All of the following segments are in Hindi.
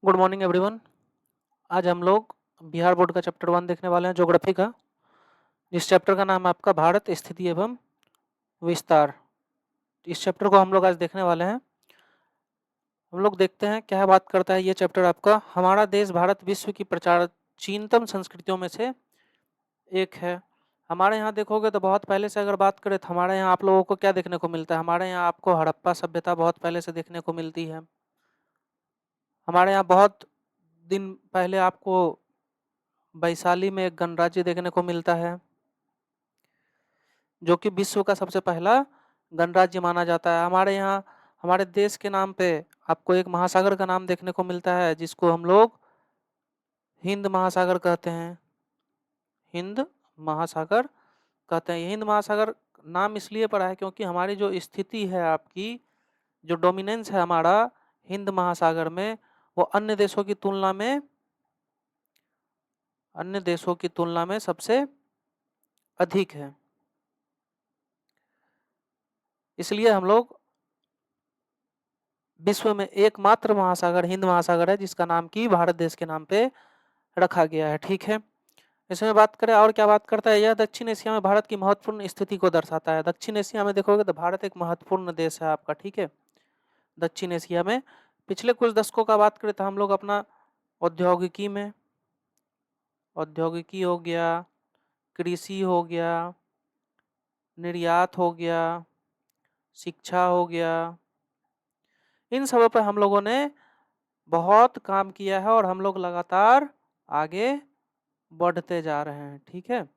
Good morning everyone. आज हम लोग बिहार बोर्ड का चैप्टर 1 देखने वाले हैं, ज्योग्राफी का, जिस चैप्टर का नाम है आपका भारत स्थिति एवं विस्तार। इस चैप्टर को हम लोग आज देखने वाले हैं। हम लोग देखते हैं क्या बात करता है ये चैप्टर आपका। हमारा देश भारत विश्व की प्राचीनतम संस्कृतियों में से एक है। हमारे यहाँ देखोगे तो बहुत पहले से अगर बात करें तो हमारे यहाँ आप लोगों को क्या देखने को मिलता है। हमारे यहाँ आपको हड़प्पा सभ्यता बहुत पहले से देखने को मिलती है। हमारे यहाँ बहुत दिन पहले आपको वैशाली में एक गणराज्य देखने को मिलता है, जो कि विश्व का सबसे पहला गणराज्य माना जाता है। हमारे यहाँ हमारे देश के नाम पे आपको एक महासागर का नाम देखने को मिलता है, जिसको हम लोग हिंद महासागर कहते हैं। हिंद महासागर कहते हैं। ये हिंद महासागर नाम इसलिए पड़ा है क्योंकि हमारी जो स्थिति है, आपकी जो डोमिनेंस है हमारा हिंद महासागर में, वो अन्य देशों की तुलना में सबसे अधिक है। इसलिए हम लोग विश्व में एकमात्र महासागर हिंद महासागर है, जिसका नाम की भारत देश के नाम पे रखा गया है। ठीक है, इसमें बात करें और क्या बात करता है, यह दक्षिण एशिया में भारत की महत्वपूर्ण स्थिति को दर्शाता है। दक्षिण एशिया में देखोगे तो भारत एक महत्वपूर्ण देश है आपका। ठीक है, दक्षिण एशिया में पिछले कुछ दशकों का बात करें तो हम लोग अपना औद्योगिकी हो गया, कृषि हो गया, निर्यात हो गया, शिक्षा हो गया, इन सब पर हम लोगों ने बहुत काम किया है और हम लोग लगातार आगे बढ़ते जा रहे हैं। ठीक है,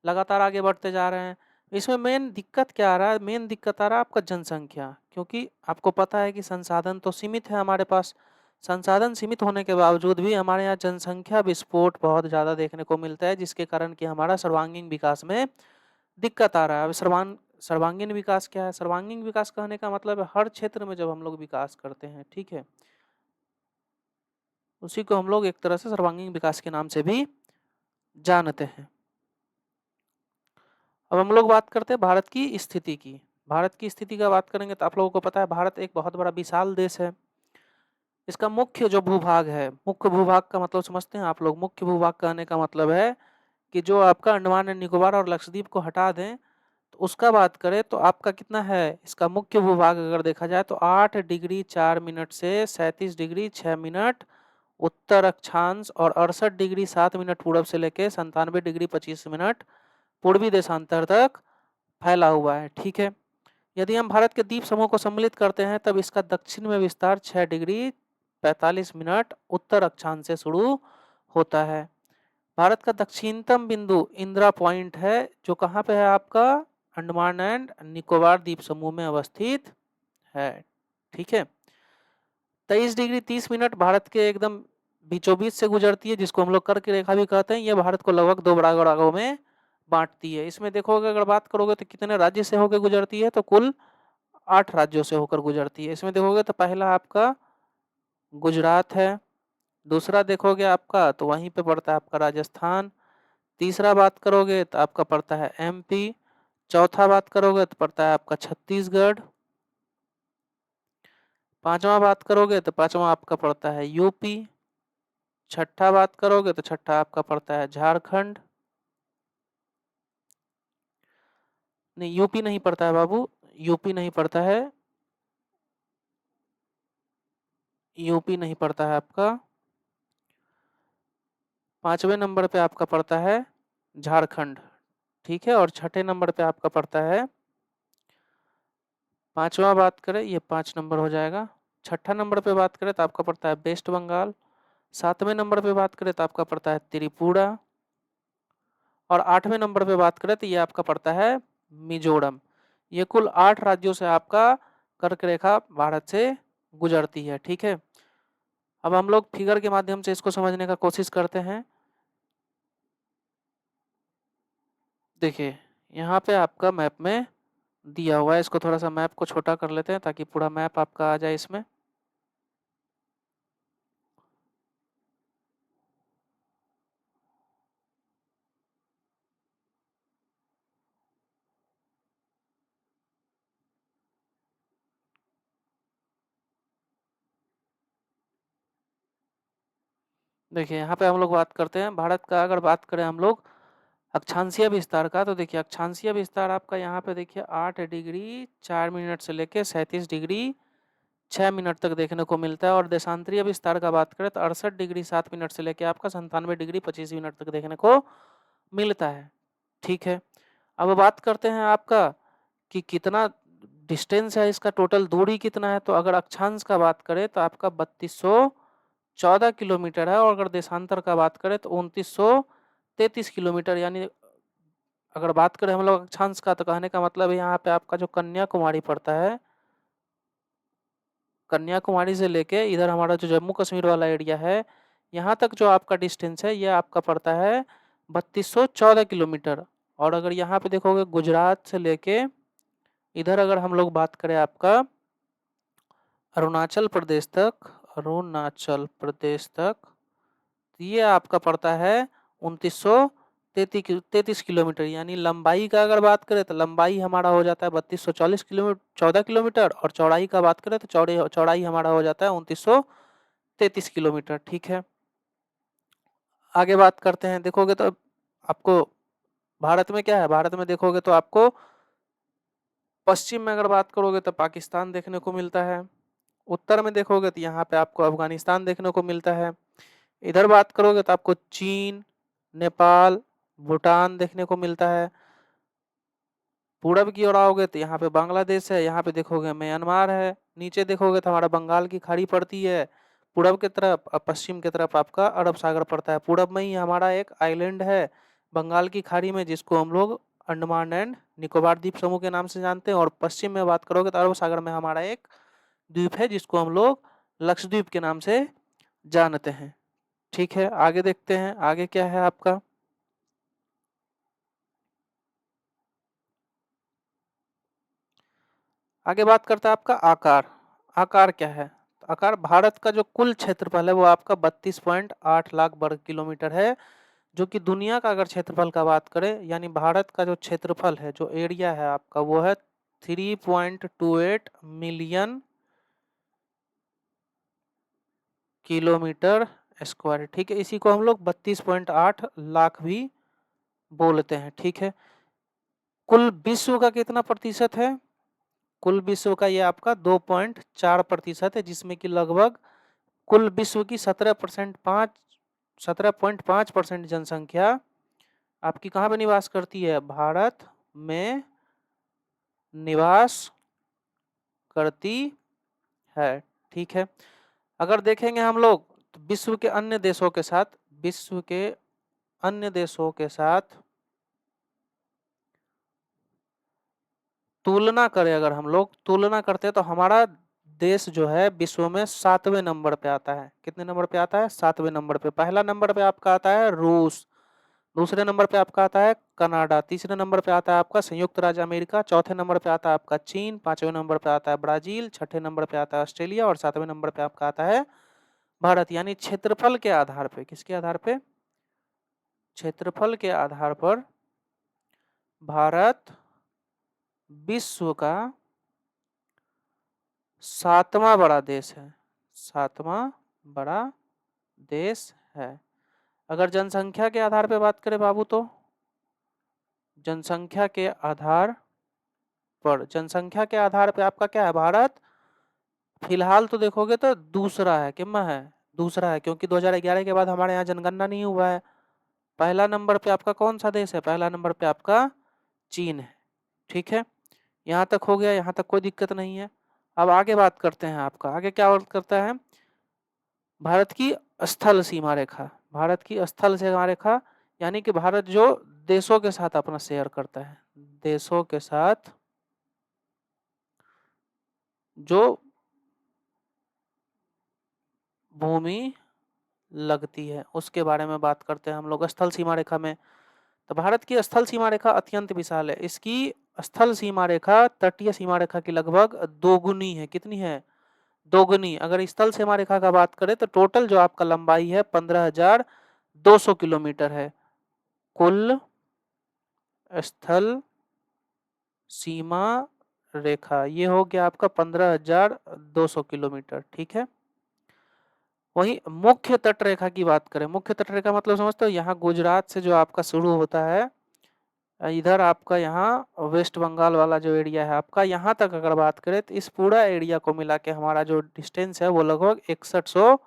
लगातार आगे बढ़ते जा रहे हैं। इसमें मेन दिक्कत क्या आ रहा है? मेन दिक्कत आ रहा है आपका जनसंख्या, क्योंकि आपको पता है कि संसाधन तो सीमित है हमारे पास। संसाधन सीमित होने के बावजूद भी हमारे यहाँ जनसंख्या विस्फोट बहुत ज़्यादा देखने को मिलता है, जिसके कारण कि हमारा सर्वांगीण विकास में दिक्कत आ रहा है। अब सर्वांगीण विकास क्या है? सर्वांगीण विकास कहने का मतलब है हर क्षेत्र में जब हम लोग विकास करते हैं, ठीक है, उसी को हम लोग एक तरह से सर्वांगीण विकास के नाम से भी जानते हैं। अब हम लोग बात करते हैं भारत की स्थिति की। भारत की स्थिति का बात करेंगे तो आप लोगों को पता है भारत एक बहुत बड़ा विशाल देश है। इसका मुख्य जो भूभाग है, मुख्य भूभाग का मतलब समझते हैं आप लोग? मुख्य भूभाग कहने का मतलब है कि जो आपका अंडमान एंड निकोबार और लक्षद्वीप को हटा दें तो उसका बात करें तो आपका कितना है, इसका मुख्य भूभाग अगर देखा जाए तो 8 डिग्री 4 मिनट से 37 डिग्री 6 मिनट उत्तर अक्षांश और 68 डिग्री 7 मिनट पूर्व से लेकर 97 डिग्री 25 मिनट पूर्वी देशांतर तक फैला हुआ है। ठीक है, यदि हम भारत के द्वीप समूह को सम्मिलित करते हैं तब इसका दक्षिण में विस्तार 6 डिग्री 45 मिनट उत्तर अक्षांश से शुरू होता है। भारत का दक्षिणतम बिंदु इंदिरा पॉइंट है, जो कहाँ पे है आपका? अंडमान एंड निकोबार द्वीप समूह में अवस्थित है। ठीक है, 23 डिग्री 30 मिनट भारत के एकदम बीचों बीच से गुजरती है, जिसको हम लोग कर्क रेखा भी कहते हैं। यह भारत को लगभग 2 बराबर भागों में बांटती है। इसमें देखोगे अगर बात करोगे तो कितने राज्य से होकर गुजरती है, तो कुल 8 राज्यों से होकर गुजरती है। इसमें देखोगे तो पहला आपका गुजरात है, दूसरा देखोगे आपका तो वहीं पे पड़ता है आपका राजस्थान, तीसरा बात करोगे तो आपका पड़ता है एमपी, चौथा बात करोगे तो पड़ता है आपका छत्तीसगढ़, पांचवा बात करोगे तो पांचवा आपका पड़ता है यूपी, छठा बात करोगे तो छठा आपका पड़ता है झारखंड। नहीं, यूपी नहीं पड़ता है बाबू, यूपी नहीं पड़ता है, यूपी नहीं पड़ता है आपका। पांचवें नंबर पे आपका पड़ता है झारखंड। ठीक है, और छठे नंबर पे आपका पड़ता है, पांचवा बात करें ये 5 नंबर हो जाएगा। छठा नंबर पे बात करें तो आपका पड़ता है वेस्ट बंगाल। सातवें नंबर पे बात करें तो आपका पड़ता है त्रिपुरा, और 8वें नंबर पे बात करें तो ये आपका पड़ता है मिजोरम। ये कुल 8 राज्यों से आपका कर्क रेखा भारत से गुजरती है। ठीक है, अब हम लोग फिगर के माध्यम से इसको समझने का कोशिश करते हैं। देखिए, यहाँ पे आपका मैप में दिया हुआ है, इसको थोड़ा सा मैप को छोटा कर लेते हैं ताकि पूरा मैप आपका आ जाए इसमें। देखिए यहाँ पे हम लोग बात करते हैं भारत का, अगर बात करें हम लोग अक्षांशीय विस्तार का, तो देखिए अक्षांशीय विस्तार आपका यहाँ पे देखिए 8 डिग्री 4 मिनट से लेके 37 डिग्री 6 मिनट तक देखने को मिलता है। और देशांतरीय विस्तार का बात करें तो 68 डिग्री 7 मिनट से लेके आपका 97 डिग्री 25 मिनट तक देखने को मिलता है। ठीक है, अब बात करते हैं आपका कि कितना डिस्टेंस है, इसका टोटल दूरी कितना है। तो अगर अक्षांश का बात करें तो आपका 3214 किलोमीटर है, और अगर देशांतर का बात करें तो 2933 किलोमीटर। यानी अगर बात करें हम लोग अक्षांश का, तो कहने का मतलब यहाँ पे आपका जो कन्याकुमारी पड़ता है, कन्याकुमारी से लेके इधर हमारा जो जम्मू कश्मीर वाला एरिया है, यहाँ तक जो आपका डिस्टेंस है, ये आपका पड़ता है 3214 किलोमीटर। और अगर यहाँ पे देखोगे गुजरात से लेके इधर अगर हम लोग बात करें आपका अरुणाचल प्रदेश तक, अरुणाचल प्रदेश तक, ये आपका पड़ता है 2933 किलोमीटर। यानी लंबाई का अगर बात करें तो लंबाई हमारा हो जाता है 3240 किलोमीटर 14 किलोमीटर, और चौड़ाई का बात करें तो चौड़ाई हमारा हो जाता है 2933 किलोमीटर। ठीक है, आगे बात करते हैं। देखोगे तो आपको भारत में क्या है, भारत में देखोगे तो आपको पश्चिम में अगर बात करोगे तो पाकिस्तान देखने को मिलता है, उत्तर में देखोगे तो यहाँ पे आपको अफगानिस्तान देखने को मिलता है, इधर बात करोगे तो आपको चीन, नेपाल, भूटान देखने को मिलता है। पूरब की ओर आओगे तो यहाँ पे बांग्लादेश है, यहाँ पे देखोगे म्यांमार है, नीचे देखोगे तो हमारा बंगाल की खाड़ी पड़ती है पूरब की तरफ, और पश्चिम की तरफ आपका अरब सागर पड़ता है। पूरब में ही हमारा एक आइलैंड है बंगाल की खाड़ी में, जिसको हम लोग अंडमान एंड निकोबार द्वीप समूह के नाम से जानते हैं। और पश्चिम में बात करोगे तो अरब सागर में हमारा एक द्वीप है जिसको हम लोग लक्षद्वीप के नाम से जानते हैं। ठीक है, आगे देखते हैं आगे क्या है आपका। आगे बात करता है आपका आकार। आकार क्या है, तो आकार भारत का जो कुल क्षेत्रफल है वो आपका 32.8 लाख वर्ग किलोमीटर है, जो कि दुनिया का अगर क्षेत्रफल का बात करें, यानी भारत का जो क्षेत्रफल है, जो एरिया है आपका, वो है 3.28 मिलियन किलोमीटर स्क्वायर। ठीक है, इसी को हम लोग 32.8 लाख भी बोलते हैं। ठीक है, कुल विश्व का कितना प्रतिशत है, कुल विश्व का ये आपका 2.4% है, जिसमें कि लगभग कुल विश्व की 17.5% जनसंख्या आपकी कहाँ पे निवास करती है, भारत में निवास करती है। ठीक है, अगर देखेंगे हम लोग तो विश्व के अन्य देशों के साथ, विश्व के अन्य देशों के साथ तुलना करें, अगर हम लोग तुलना करते हैं तो हमारा देश जो है विश्व में 7वें नंबर पे आता है। कितने नंबर पे आता है, 7वें नंबर पे। पहला नंबर पे आपका आता है रूस, दूसरे नंबर पे आपका आता है कनाडा, तीसरे नंबर पे आता है आपका संयुक्त राज्य अमेरिका, चौथे नंबर पे आता है आपका चीन, पांचवें नंबर पे आता है ब्राजील, छठे नंबर पे आता है ऑस्ट्रेलिया, और सातवें नंबर पे आपका आता है भारत। यानी क्षेत्रफल के आधार पे, किसके आधार पे, क्षेत्रफल के आधार पर भारत विश्व का 7वां बड़ा देश है, 7वां बड़ा देश है। अगर जनसंख्या के आधार पे बात करें बाबू, तो जनसंख्या के आधार पर, जनसंख्या के आधार पे आपका क्या है, भारत फिलहाल तो देखोगे तो दूसरा है। कितना है, दूसरा है, क्योंकि 2011 के बाद हमारे यहाँ जनगणना नहीं हुआ है। पहला नंबर पे आपका कौन सा देश है, पहला नंबर पे आपका चीन है। ठीक है, यहाँ तक हो गया, यहाँ तक कोई दिक्कत नहीं है। अब आगे बात करते हैं आपका, आगे क्या बात करता है, भारत की स्थल सीमा रेखा। भारत की स्थल सीमा रेखा यानी कि भारत जो देशों के साथ अपना शेयर करता है, देशों के साथ जो भूमि लगती है, उसके बारे में बात करते हैं हम लोग स्थल सीमा रेखा में। तो भारत की स्थल सीमा रेखा अत्यंत विशाल है। इसकी स्थल सीमा रेखा तटीय सीमा रेखा की लगभग दोगुनी है। कितनी है, दोगुनी। अगर स्थल सीमा रेखा का बात करें तो टोटल जो आपका लंबाई है 15,200 किलोमीटर है। कुल स्थल सीमा रेखा ये हो गया आपका 15,200 किलोमीटर। ठीक है, वहीं मुख्य तट रेखा की बात करें, मुख्य तट रेखा मतलब समझते हो, यहाँ गुजरात से जो आपका शुरू होता है, इधर आपका यहाँ वेस्ट बंगाल वाला जो एरिया है आपका, यहाँ तक अगर बात करें तो इस पूरा एरिया को मिला के हमारा जो डिस्टेंस है वो लगभग 6100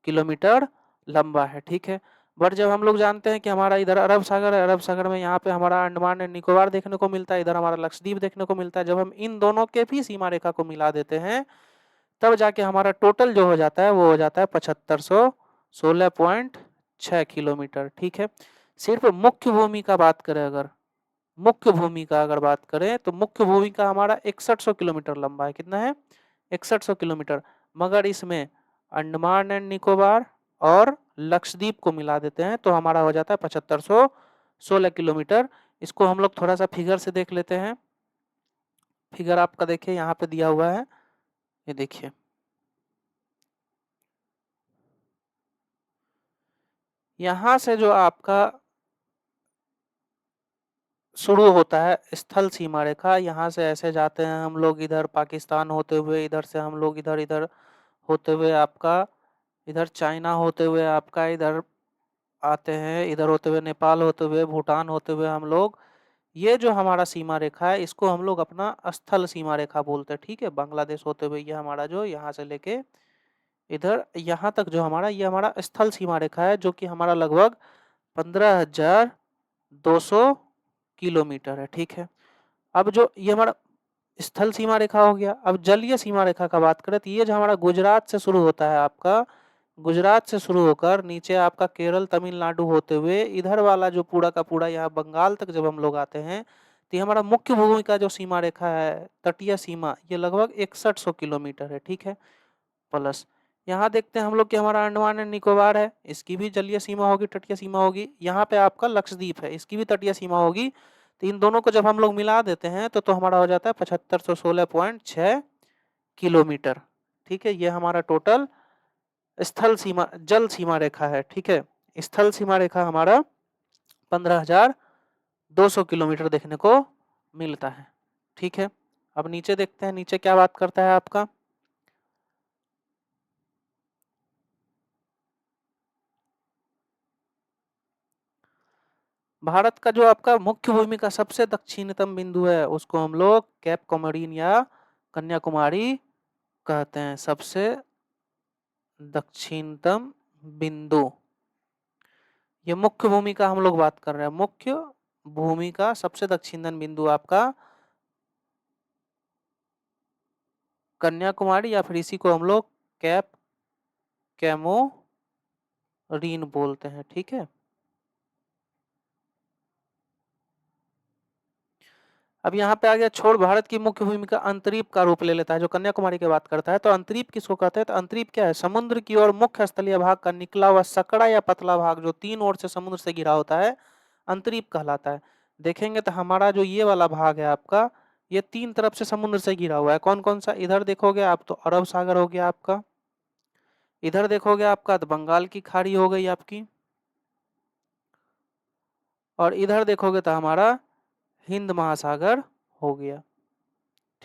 किलोमीटर लंबा है। ठीक है, बट जब हम लोग जानते हैं कि हमारा इधर अरब सागर है, अरब सागर में यहाँ पे हमारा अंडमान एंड निकोबार देखने को मिलता है, इधर हमारा लक्षद्वीप देखने को मिलता है, जब हम इन दोनों के भी सीमा रेखा को मिला देते हैं तब जाके हमारा टोटल जो हो जाता है वो हो जाता है 7516.6 किलोमीटर। ठीक है, सिर्फ मुख्य भूमि का बात करें अगर, मुख्य भूमि का अगर बात करें तो मुख्य भूमि का हमारा 6100 किलोमीटर लंबा है। कितना है? 6100 किलोमीटर। मगर इसमें अंडमान एंड निकोबार और लक्षद्वीप को मिला देते हैं तो हमारा हो जाता है 7516 किलोमीटर। इसको हम लोग थोड़ा सा फिगर से देख लेते हैं। फिगर आपका देखिए यहाँ पे दिया हुआ है, ये देखिए, यहाँ से जो आपका शुरू होता है स्थल सीमा रेखा, यहाँ से ऐसे जाते हैं हम लोग इधर पाकिस्तान होते हुए, इधर से हम लोग इधर इधर होते हुए आपका इधर चाइना होते हुए आपका इधर आते हैं, इधर होते हुए नेपाल होते हुए भूटान होते हुए हम लोग, ये जो हमारा सीमा रेखा है इसको हम लोग अपना स्थल सीमा रेखा बोलते हैं। ठीक है, बांग्लादेश होते हुए ये हमारा जो यहाँ से लेके इधर यहाँ तक जो हमारा, ये हमारा स्थल सीमा रेखा है जो कि हमारा लगभग 15,200 किलोमीटर है। ठीक है, अब जो ये हमारा स्थल सीमा रेखा हो गया, अब जलीय सीमा रेखा का बात करें तो ये जो हमारा गुजरात से शुरू होता है आपका, गुजरात से शुरू होकर नीचे आपका केरल तमिलनाडु होते हुए इधर वाला जो पूरा का पूरा यहाँ बंगाल तक जब हम लोग आते हैं तो ये हमारा मुख्य भूमि का जो सीमा रेखा है, तटीय सीमा, ये लगभग 6100 किलोमीटर है। ठीक है, प्लस यहाँ देखते हैं हम लोग कि हमारा अंडमान एंड निकोबार है, इसकी भी जलीय सीमा होगी, तटीय सीमा होगी। यहाँ पे आपका लक्षद्वीप है, इसकी भी तटीय सीमा होगी। तो इन दोनों को जब हम लोग मिला देते हैं तो हमारा हो जाता है 7516.6 किलोमीटर। ठीक है, ये हमारा टोटल स्थल सीमा जल सीमा रेखा है। ठीक है, स्थल सीमा रेखा हमारा 15,200 किलोमीटर देखने को मिलता है। ठीक है, अब नीचे देखते हैं, नीचे क्या बात करता है आपका। भारत का जो आपका मुख्य भूमि का सबसे दक्षिणतम बिंदु है उसको हम लोग कैप कॉमोडिन या कन्याकुमारी कहते हैं। सबसे दक्षिणतम बिंदु, ये मुख्य भूमि का हम लोग बात कर रहे हैं, मुख्य भूमि का सबसे दक्षिणतम बिंदु आपका कन्याकुमारी, या फिर इसी को हम लोग कैप कैमोरीन बोलते हैं। ठीक है, अब यहाँ पे आ गया छोड़ भारत की मुख्य भूमि का अंतरीप का रूप ले लेता है, जो कन्याकुमारी की बात करता है। तो अंतरीप किसको कहते हैं? तो अंतरीप क्या है? समुद्र की ओर मुख्य स्थलीय भाग का निकला हुआ सकड़ा या पतला भाग जो तीन ओर से समुद्र से घिरा होता है, अंतरीप कहलाता है। देखेंगे तो हमारा जो ये वाला भाग है आपका, ये तीन तरफ से समुद्र से घिरा हुआ है। कौन कौन सा? इधर देखोगे आप तो अरब सागर हो गया आपका, इधर देखोगे आपका तो बंगाल की खाड़ी हो गई आपकी, और इधर देखोगे तो हमारा हिंद महासागर हो गया।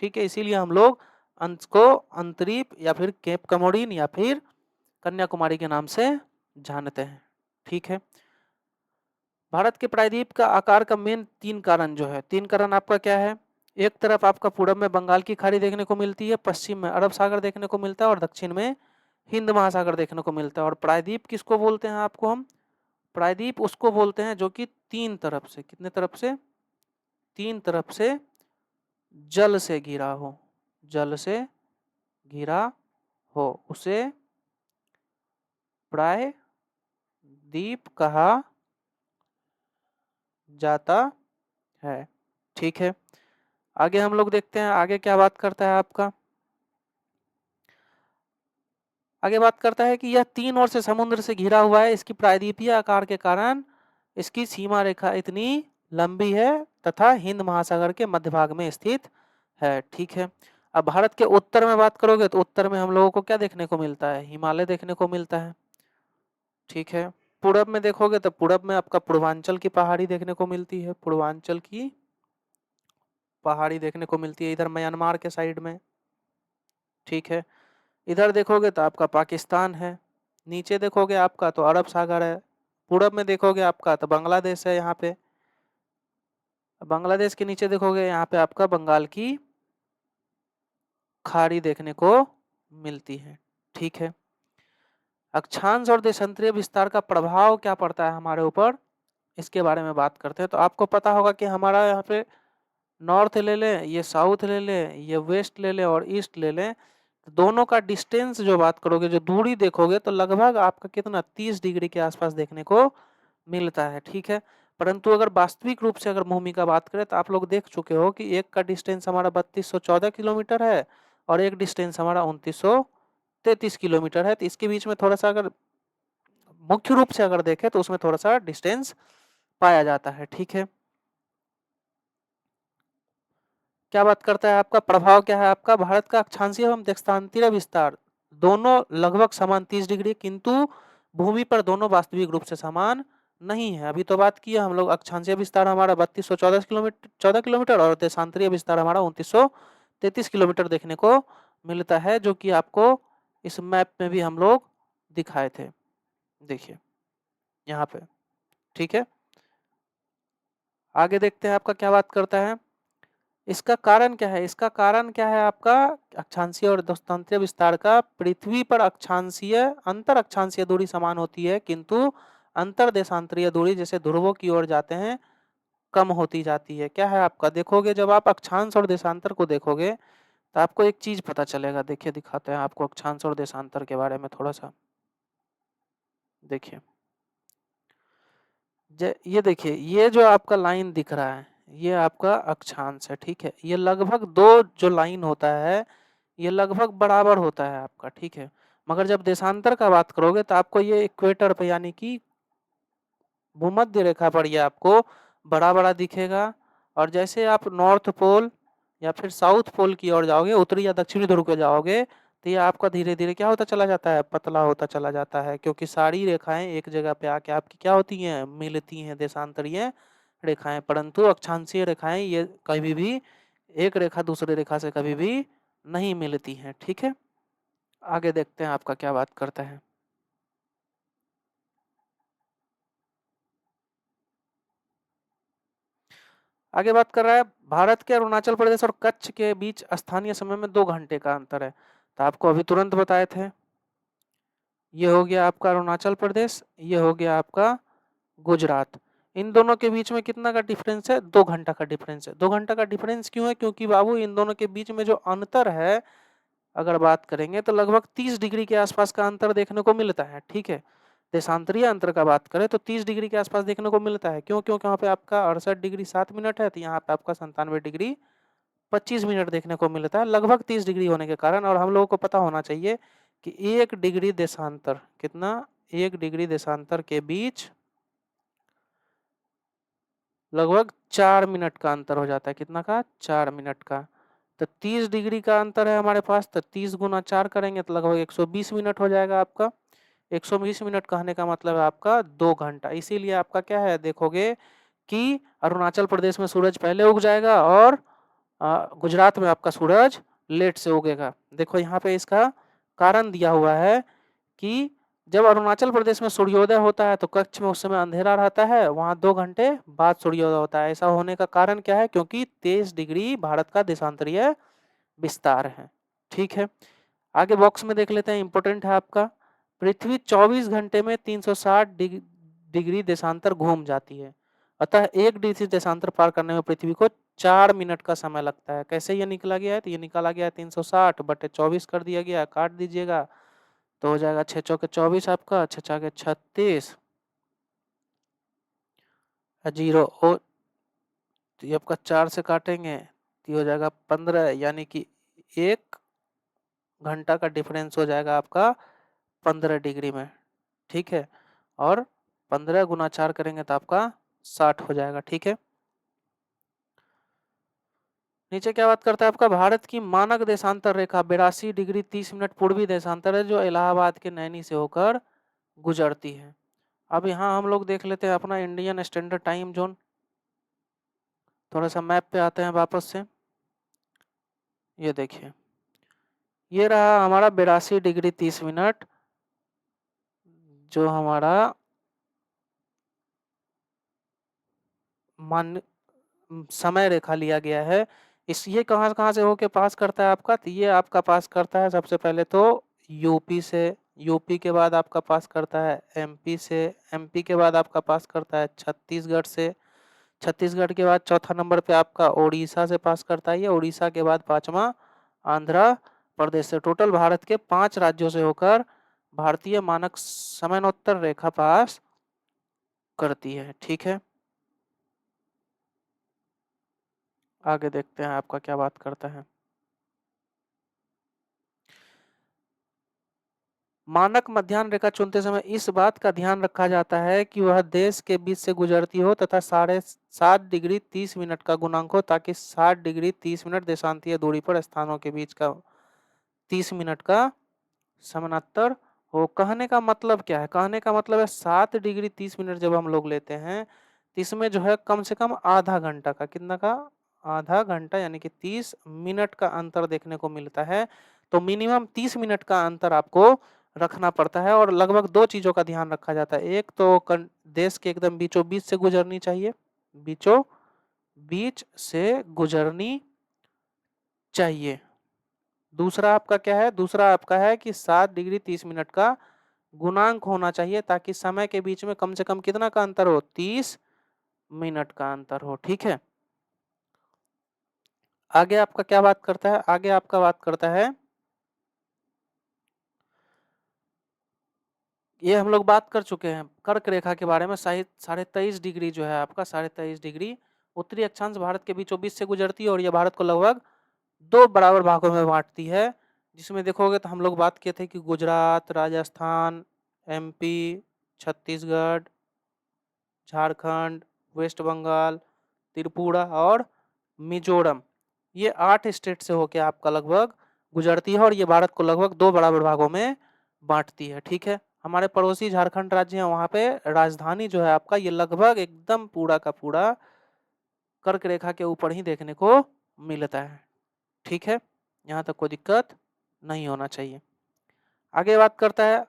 ठीक है, इसीलिए हम लोग अंश को अंतरीप या फिर केप कमोडिन या फिर कन्याकुमारी के नाम से जानते हैं। ठीक है, भारत के प्रायद्वीप का आकार का मेन तीन कारण जो है, तीन कारण आपका क्या है? एक तरफ आपका पूरब में बंगाल की खाड़ी देखने को मिलती है, पश्चिम में अरब सागर देखने को मिलता है और दक्षिण में हिंद महासागर देखने को मिलता है। और प्रायद्वीप किसको बोलते हैं आपको हम? प्रायद्वीप उसको बोलते हैं जो कि तीन तरफ से, कितने तरफ से? तीन तरफ से जल से घिरा हो, जल से घिरा हो, उसे प्रायद्वीप कहा जाता है। ठीक है, आगे हम लोग देखते हैं आगे क्या बात करता है आपका। आगे बात करता है कि यह तीन ओर से समुद्र से घिरा हुआ है, इसकी प्रायद्वीपीय आकार के कारण इसकी सीमा रेखा इतनी लंबी है तथा हिंद महासागर के मध्य भाग में स्थित है। ठीक है, अब भारत के उत्तर में बात करोगे तो उत्तर में हम लोगों को क्या देखने को मिलता है? हिमालय देखने को मिलता है। ठीक है, पूरब में देखोगे तो पूरब में आपका पूर्वांचल की पहाड़ी देखने को मिलती है, पूर्वांचल की पहाड़ी देखने को मिलती है इधर म्यांमार के साइड में। ठीक है, इधर देखोगे तो आपका पाकिस्तान है, नीचे देखोगे आपका तो अरब सागर है, पूरब में देखोगे आपका तो बांग्लादेश है। यहाँ पे बांग्लादेश के नीचे देखोगे यहाँ पे आपका बंगाल की खाड़ी देखने को मिलती है। ठीक है, अक्षांश और देशांतरीय विस्तार का प्रभाव क्या पड़ता है हमारे ऊपर, इसके बारे में बात करते हैं। तो आपको पता होगा कि हमारा यहाँ पे नॉर्थ ले लें, ये साउथ ले लें, ये वेस्ट ले लें और ईस्ट ले लें, दोनों का डिस्टेंस जो बात करोगे, जो दूरी देखोगे तो लगभग आपका कितना 30 डिग्री के आसपास देखने को मिलता है। ठीक है, परंतु अगर वास्तविक रूप से अगर भूमि का बात करें तो आप लोग देख चुके हो कि एक का डिस्टेंस हमारा 3214 किलोमीटर है और एक डिस्टेंस हमारा 2933 किलोमीटर है। तो इसके बीच में थोड़ा सा अगर मुख्य रूप से अगर देखें तो उसमें थोड़ा सा डिस्टेंस पाया जाता है। ठीक है, क्या बात करता है आपका प्रभाव, क्या है आपका भारत का अक्षांशीय एवं देशांतरीय विस्तार दोनों लगभग समान 30 डिग्री, किंतु भूमि पर दोनों वास्तविक रूप से समान नहीं है। अभी तो बात किया हम लोग, अक्षांशीय विस्तार हमारा 3214 किलोमीटर और देशांतरीय विस्तार हमारा 2933 किलोमीटर देखने को मिलता है, जो कि आपको इस मैप में भी हम लोग दिखाए थे, देखिए यहाँ पे। ठीक है, आगे देखते हैं आपका क्या बात करता है। इसका कारण क्या है, इसका कारण क्या है आपका अक्षांशीय और देशांतरीय विस्तार का। पृथ्वी पर अक्षांशीय अंतर अक्षांशीय दूरी समान होती है, किंतु अंतर देशांतरीय दूरी जैसे ध्रुवों की ओर जाते हैं कम होती जाती है। क्या है आपका, देखोगे जब आप अक्षांश और देशांतर को देखोगे तो आपको एक चीज पता चलेगा। देखिए दिखाते हैं आपको अक्षांश और देशांतर के बारे में थोड़ा सा। देखिए ये देखिए, ये जो आपका लाइन दिख रहा है ये आपका अक्षांश है। ठीक है, ये लगभग दो जो लाइन होता है ये लगभग बराबर होता है आपका। ठीक है, मगर जब देशांतर का बात करोगे तो आपको ये इक्वेटर पे यानी कि भूमध्य रेखा पर ये आपको बड़ा बड़ा दिखेगा। और जैसे आप नॉर्थ पोल या फिर साउथ पोल की ओर जाओगे, उत्तरी या दक्षिणी ध्रुव पे जाओगे, तो ये आपका धीरे धीरे क्या होता चला जाता है, पतला होता चला जाता है, क्योंकि सारी रेखाएं एक जगह पे आके आपकी क्या होती हैं, मिलती हैं, देशांतरीय रेखाएं। परंतु अक्षांशीय रेखाएं ये कभी भी एक रेखा दूसरे रेखा से कभी भी नहीं मिलती हैं। ठीक है, आगे देखते हैं आपका क्या बात करता है। आगे बात कर रहा है, भारत के अरुणाचल प्रदेश और कच्छ के बीच स्थानीय समय में 2 घंटे का अंतर है। तो आपको अभी तुरंत बताए थे, ये हो गया आपका अरुणाचल प्रदेश, ये हो गया आपका गुजरात। इन दोनों के बीच में कितना का डिफरेंस है, 2 घंटा का डिफरेंस है। 2 घंटा का डिफरेंस क्यों है, क्योंकि बाबू इन दोनों के बीच में जो अंतर है अगर बात करेंगे तो लगभग 30 डिग्री के आसपास का अंतर देखने को मिलता है। ठीक है, देशांतरीय अंतर का बात करें तो 30 डिग्री के आसपास देखने को मिलता है। क्यों, क्योंकि यहाँ पे आपका 68 डिग्री 7 मिनट है, तो यहाँ पे आपका 97 डिग्री 25 मिनट देखने को मिलता है, लगभग 30 डिग्री होने के कारण। और हम लोगों को पता होना चाहिए कि 1 डिग्री देशांतर कितना, 1 डिग्री देशांतर के बीच लगभग 4 मिनट का अंतर हो जाता है। कितना का, 4 मिनट का। तो 30 डिग्री का अंतर है हमारे पास, तो 30 गुना 4 करेंगे तो लगभग 120 मिनट हो जाएगा आपका। 120 मिनट कहने का मतलब है आपका 2 घंटा। इसीलिए आपका क्या है, देखोगे कि अरुणाचल प्रदेश में सूरज पहले उग जाएगा और गुजरात में आपका सूरज लेट से उगेगा। देखो यहाँ पे इसका कारण दिया हुआ है कि जब अरुणाचल प्रदेश में सूर्योदय होता है तो कच्छ में उस समय अंधेरा रहता है, वहां 2 घंटे बाद सूर्योदय होता है। ऐसा होने का कारण क्या है, क्योंकि 23 डिग्री भारत का देशांतरीय विस्तार है। ठीक है, आगे बॉक्स में देख लेते हैं, इंपॉर्टेंट है आपका। पृथ्वी 24 घंटे में 360 डिग्री देशांतर घूम जाती है, अतः 1 डिग्री देशांतर पार करने में पृथ्वी को 4 मिनट का समय लगता है। कैसे ये निकला गया है, तो ये निकाला गया है 360 बटे 24 कर दिया गया, काट दीजिएगा तो हो जाएगा 6 चौके 24 आपका, 6 छके 36, जीरो ओ, तो ये आपका 4 से काटेंगे तो हो जाएगा 15, यानी कि 1 घंटा का डिफरेंस हो जाएगा आपका 15 डिग्री में। ठीक है, और 15 गुना 4 करेंगे तो आपका 60 हो जाएगा। ठीक है, नीचे क्या बात करता है आपका, भारत की मानक देशांतर रेखा 82 डिग्री 30 मिनट पूर्वी देशांतर है, जो इलाहाबाद के नैनी से होकर गुजरती है। अब यहाँ हम लोग देख लेते हैं अपना इंडियन स्टैंडर्ड टाइम जोन। थोड़ा सा मैप पे आते हैं वापस से। ये देखिए, ये रहा हमारा 82 डिग्री 30 मिनट जो हमारा मान समय रेखा लिया गया है, इस ये कहाँ-कहाँ से होके पास करता है आपका? तो ये आपका पास करता है सबसे पहले तो यूपी से, यूपी के बाद आपका पास करता है एमपी से, एमपी के बाद आपका पास करता है छत्तीसगढ़ से, छत्तीसगढ़ के बाद चौथा नंबर पे आपका ओडिशा से पास करता है ये, ओडिशा के बाद पाँचवाँ आंध्र प्रदेश से। टोटल भारत के 5 राज्यों से होकर भारतीय मानक समन्वोत्तर रेखा पास करती है, ठीक है? आगे देखते हैं आपका क्या बात करता है। मानक मध्याह्न रेखा चुनते समय इस बात का ध्यान रखा जाता है कि वह देश के बीच से गुजरती हो तथा 7.5 डिग्री 30 मिनट का गुणांक हो, ताकि 60 डिग्री 30 मिनट देशांतीय दूरी पर स्थानों के बीच का 30 मिनट का समानांतर हो। कहने का मतलब क्या है? कहने का मतलब है 7 डिग्री 30 मिनट जब हम लोग लेते हैं तो इसमें जो है कम से कम आधा घंटा का, कितना का? आधा घंटा यानी कि 30 मिनट का अंतर देखने को मिलता है। तो मिनिमम 30 मिनट का अंतर आपको रखना पड़ता है और लगभग 2 चीज़ों का ध्यान रखा जाता है। एक तो देश के एकदम बीचों बीच से गुजरनी चाहिए, बीचों बीच से गुजरनी चाहिए। दूसरा आपका क्या है? दूसरा आपका है कि 7 डिग्री 30 मिनट का गुणांक होना चाहिए, ताकि समय के बीच में कम से कम कितना का अंतर हो? 30 मिनट का अंतर हो, ठीक है? आगे आपका क्या बात करता है? आगे आपका बात करता है, ये हम लोग बात कर चुके हैं कर्क रेखा के बारे में। 23.5 डिग्री जो है आपका 23.5 डिग्री उत्तरी अक्षांश भारत के बीचों बीच से गुजरती है और ये भारत को लगभग 2 बराबर भागों में बांटती है, जिसमें देखोगे तो हम लोग बात किए थे कि गुजरात, राजस्थान, एमपी, छत्तीसगढ़, झारखंड, वेस्ट बंगाल, त्रिपुरा और मिजोरम, ये 8 स्टेट से होके आपका लगभग गुजरती है और ये भारत को लगभग 2 बराबर भागों में बांटती है, ठीक है? हमारे पड़ोसी झारखंड राज्य है, वहाँ पे राजधानी जो है आपका ये लगभग एकदम पूरा का पूरा कर्क रेखा के ऊपर ही देखने को मिलता है, ठीक है? यहाँ तक कोई दिक्कत नहीं होना चाहिए। आगे बात करता है,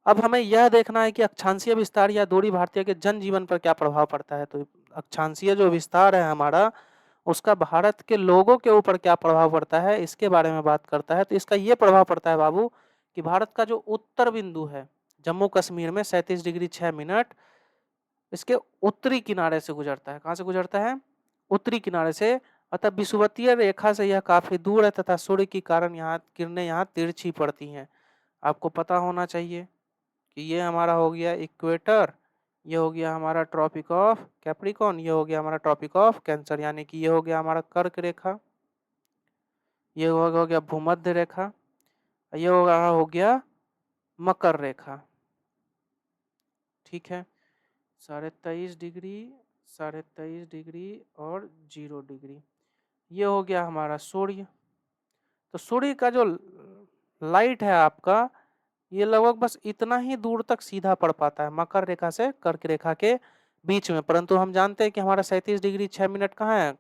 अब हमें यह देखना है कि अक्षांशीय विस्तार या दूरी भारतीय के जनजीवन पर क्या प्रभाव पड़ता है। तो अक्षांशीय जो विस्तार है हमारा, उसका भारत के लोगों के ऊपर क्या प्रभाव पड़ता है, इसके बारे में बात करता है। तो इसका ये प्रभाव पड़ता है बाबू कि भारत का जो उत्तर बिंदु है जम्मू कश्मीर में 37 डिग्री 6 मिनट इसके उत्तरी किनारे से गुजरता है। कहाँ से गुजरता है? उत्तरी किनारे से। अतः विषुवतीय रेखा से यह काफी दूर है तथा सूर्य के कारण यहाँ किरणें यहाँ तिरछी पड़ती हैं। आपको पता होना चाहिए कि ये हमारा हो गया इक्वेटर, ये हो गया हमारा ट्रॉपिक ऑफ कैप्रिकॉर्न, ये हो गया हमारा ट्रॉपिक ऑफ कैंसर, यानी कि ये हो गया हमारा कर्क रेखा, ये हो गया भूमध्य रेखा, ये हो गया मकर रेखा, ठीक है? 23.5 डिग्री, 23.5 डिग्री और 0 डिग्री, ये हो गया हमारा सूर्य। तो सूर्य का जो लाइट है आपका, ये लगभग बस इतना ही दूर तक सीधा पड़ पाता है मकर रेखा से कर्क रेखा के बीच में, परंतु हम जानते हैं कि हमारा 37 डिग्री 6 मिनट कहाँ है?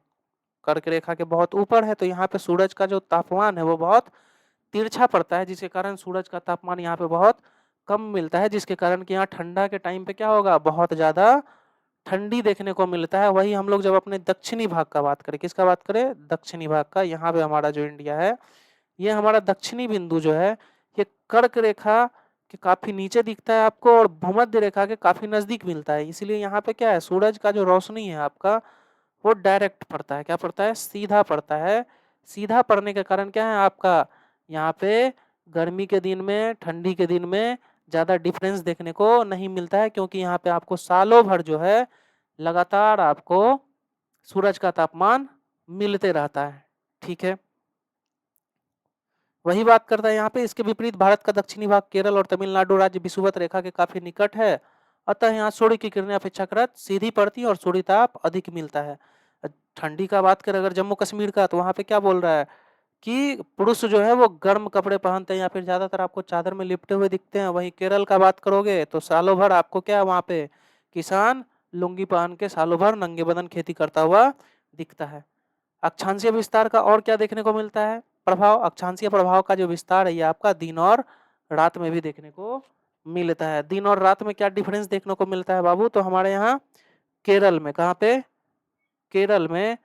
कर्क रेखा के बहुत ऊपर है। तो यहाँ पे सूरज का जो तापमान है वो बहुत तिरछा पड़ता है, जिसके कारण सूरज का तापमान यहाँ पे बहुत कम मिलता है, जिसके कारण कि यहाँ ठंडा के टाइम पे क्या होगा? बहुत ज्यादा ठंडी देखने को मिलता है। वही हम लोग जब अपने दक्षिणी भाग का बात करें, किसका बात करें? दक्षिणी भाग का, यहाँ पे हमारा जो इंडिया है, ये हमारा दक्षिणी बिंदु जो है ये कर्क रेखा के काफी नीचे दिखता है आपको और भूमध्य रेखा के काफी नजदीक मिलता है। इसलिए यहाँ पे क्या है, सूरज का जो रोशनी है आपका वो डायरेक्ट पड़ता है। क्या पड़ता है? सीधा पड़ता है। सीधा पड़ने के कारण क्या है आपका, यहाँ पे गर्मी के दिन में ठंडी के दिन में ज्यादा डिफरेंस देखने को नहीं मिलता है, क्योंकि यहाँ पे आपको सालों भर जो है लगातार आपको सूरज का तापमान मिलते रहता है, ठीक है? वही बात करता है यहाँ पे। इसके विपरीत भारत का दक्षिणी भाग केरल और तमिलनाडु राज्य विषुवत रेखा के काफी निकट है, अतः यहाँ सूर्य की किरणें अपेक्षाकृत सीधी पड़ती है और सूर्य ताप अधिक मिलता है। ठंडी का बात करें अगर जम्मू कश्मीर का, तो वहाँ पे क्या बोल रहा है कि पुरुष जो है वो गर्म कपड़े पहनते हैं या फिर ज्यादातर आपको चादर में लिपटे हुए दिखते हैं। वहीं केरल का बात करोगे तो सालों भर आपको क्या है, वहाँ पे किसान लुंगी पहन के सालों भर नंगे बदन खेती करता हुआ दिखता है। अक्षांशीय विस्तार का और क्या देखने को मिलता है प्रभाव? अक्षांशीय प्रभाव का जो विस्तार है ये आपका दिन और रात में भी देखने को मिलता है। दिन और रात में क्या डिफरेंस देखने को मिलता है बाबू? तो हमारे यहाँ केरल में, कहाँ पे? केरल में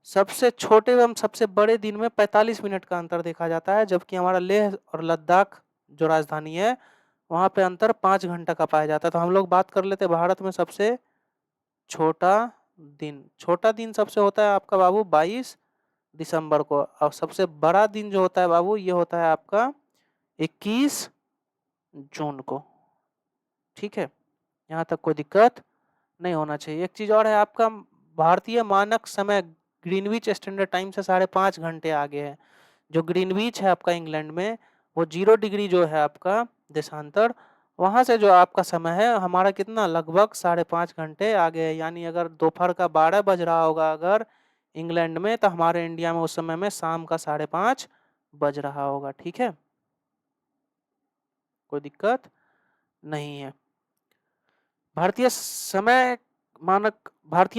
सबसे छोटे एवं सबसे बड़े दिन में 45 मिनट का अंतर देखा जाता है, जबकि हमारा लेह और लद्दाख जो राजधानी है वहां पे अंतर 5 घंटा का पाया जाता है। तो हम लोग बात कर लेते हैं भारत में सबसे छोटा दिन। छोटा दिन सबसे होता है आपका बाबू 22 दिसंबर को, और सबसे बड़ा दिन जो होता है बाबू ये होता है आपका 21 जून को। ठीक है, यहाँ तक कोई दिक्कत नहीं होना चाहिए। एक चीज और है, आपका भारतीय मानक समय ग्रीनविच स्टैंडर्ड टाइम से 5.5 घंटे आगे है। जो ग्रीनविच है आपका इंग्लैंड में, वो 0 डिग्री जो है आपका देशांतर, वहां से जो आपका समय है हमारा कितना, लगभग 5.5 घंटे आगे है। यानी अगर दोपहर का 12 बज रहा होगा अगर इंग्लैंड में, तो हमारे इंडिया में उस समय में शाम का 5:30 बज रहा होगा। ठीक है, कोई दिक्कत नहीं है। भारतीय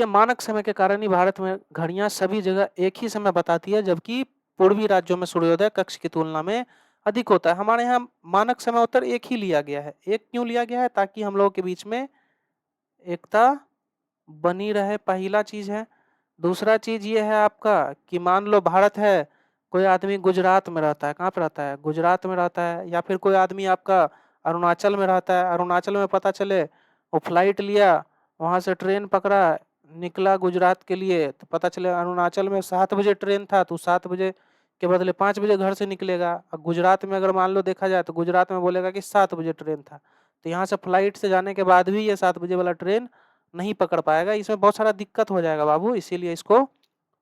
मानक समय के कारण ही भारत में घड़ियां सभी जगह एक ही समय बताती है, जबकि पूर्वी राज्यों में सूर्योदय कक्ष की तुलना में अधिक होता है। हमारे यहाँ मानक समय उत्तर एक ही लिया गया है। एक क्यों लिया गया है? ताकि हम लोगों के बीच में एकता बनी रहे, पहला चीज है। दूसरा चीज ये है आपका कि मान लो भारत है, कोई आदमी गुजरात में रहता है, कहाँ पे रहता है? गुजरात में रहता है। या फिर कोई आदमी आपका अरुणाचल में रहता है, अरुणाचल में पता चले वो फ्लाइट लिया, वहां से ट्रेन पकड़ा, निकला गुजरात के लिए, तो पता चले अरुणाचल में 7 बजे ट्रेन था, तो 7 बजे के बदले 5 बजे घर से निकलेगा। और गुजरात में अगर मान लो देखा जाए तो गुजरात में बोलेगा कि 7 बजे ट्रेन था, तो यहाँ से फ्लाइट से जाने के बाद भी ये 7 बजे वाला ट्रेन नहीं पकड़ पाएगा। इसमें बहुत सारा दिक्कत हो जाएगा बाबू, इसीलिए इसको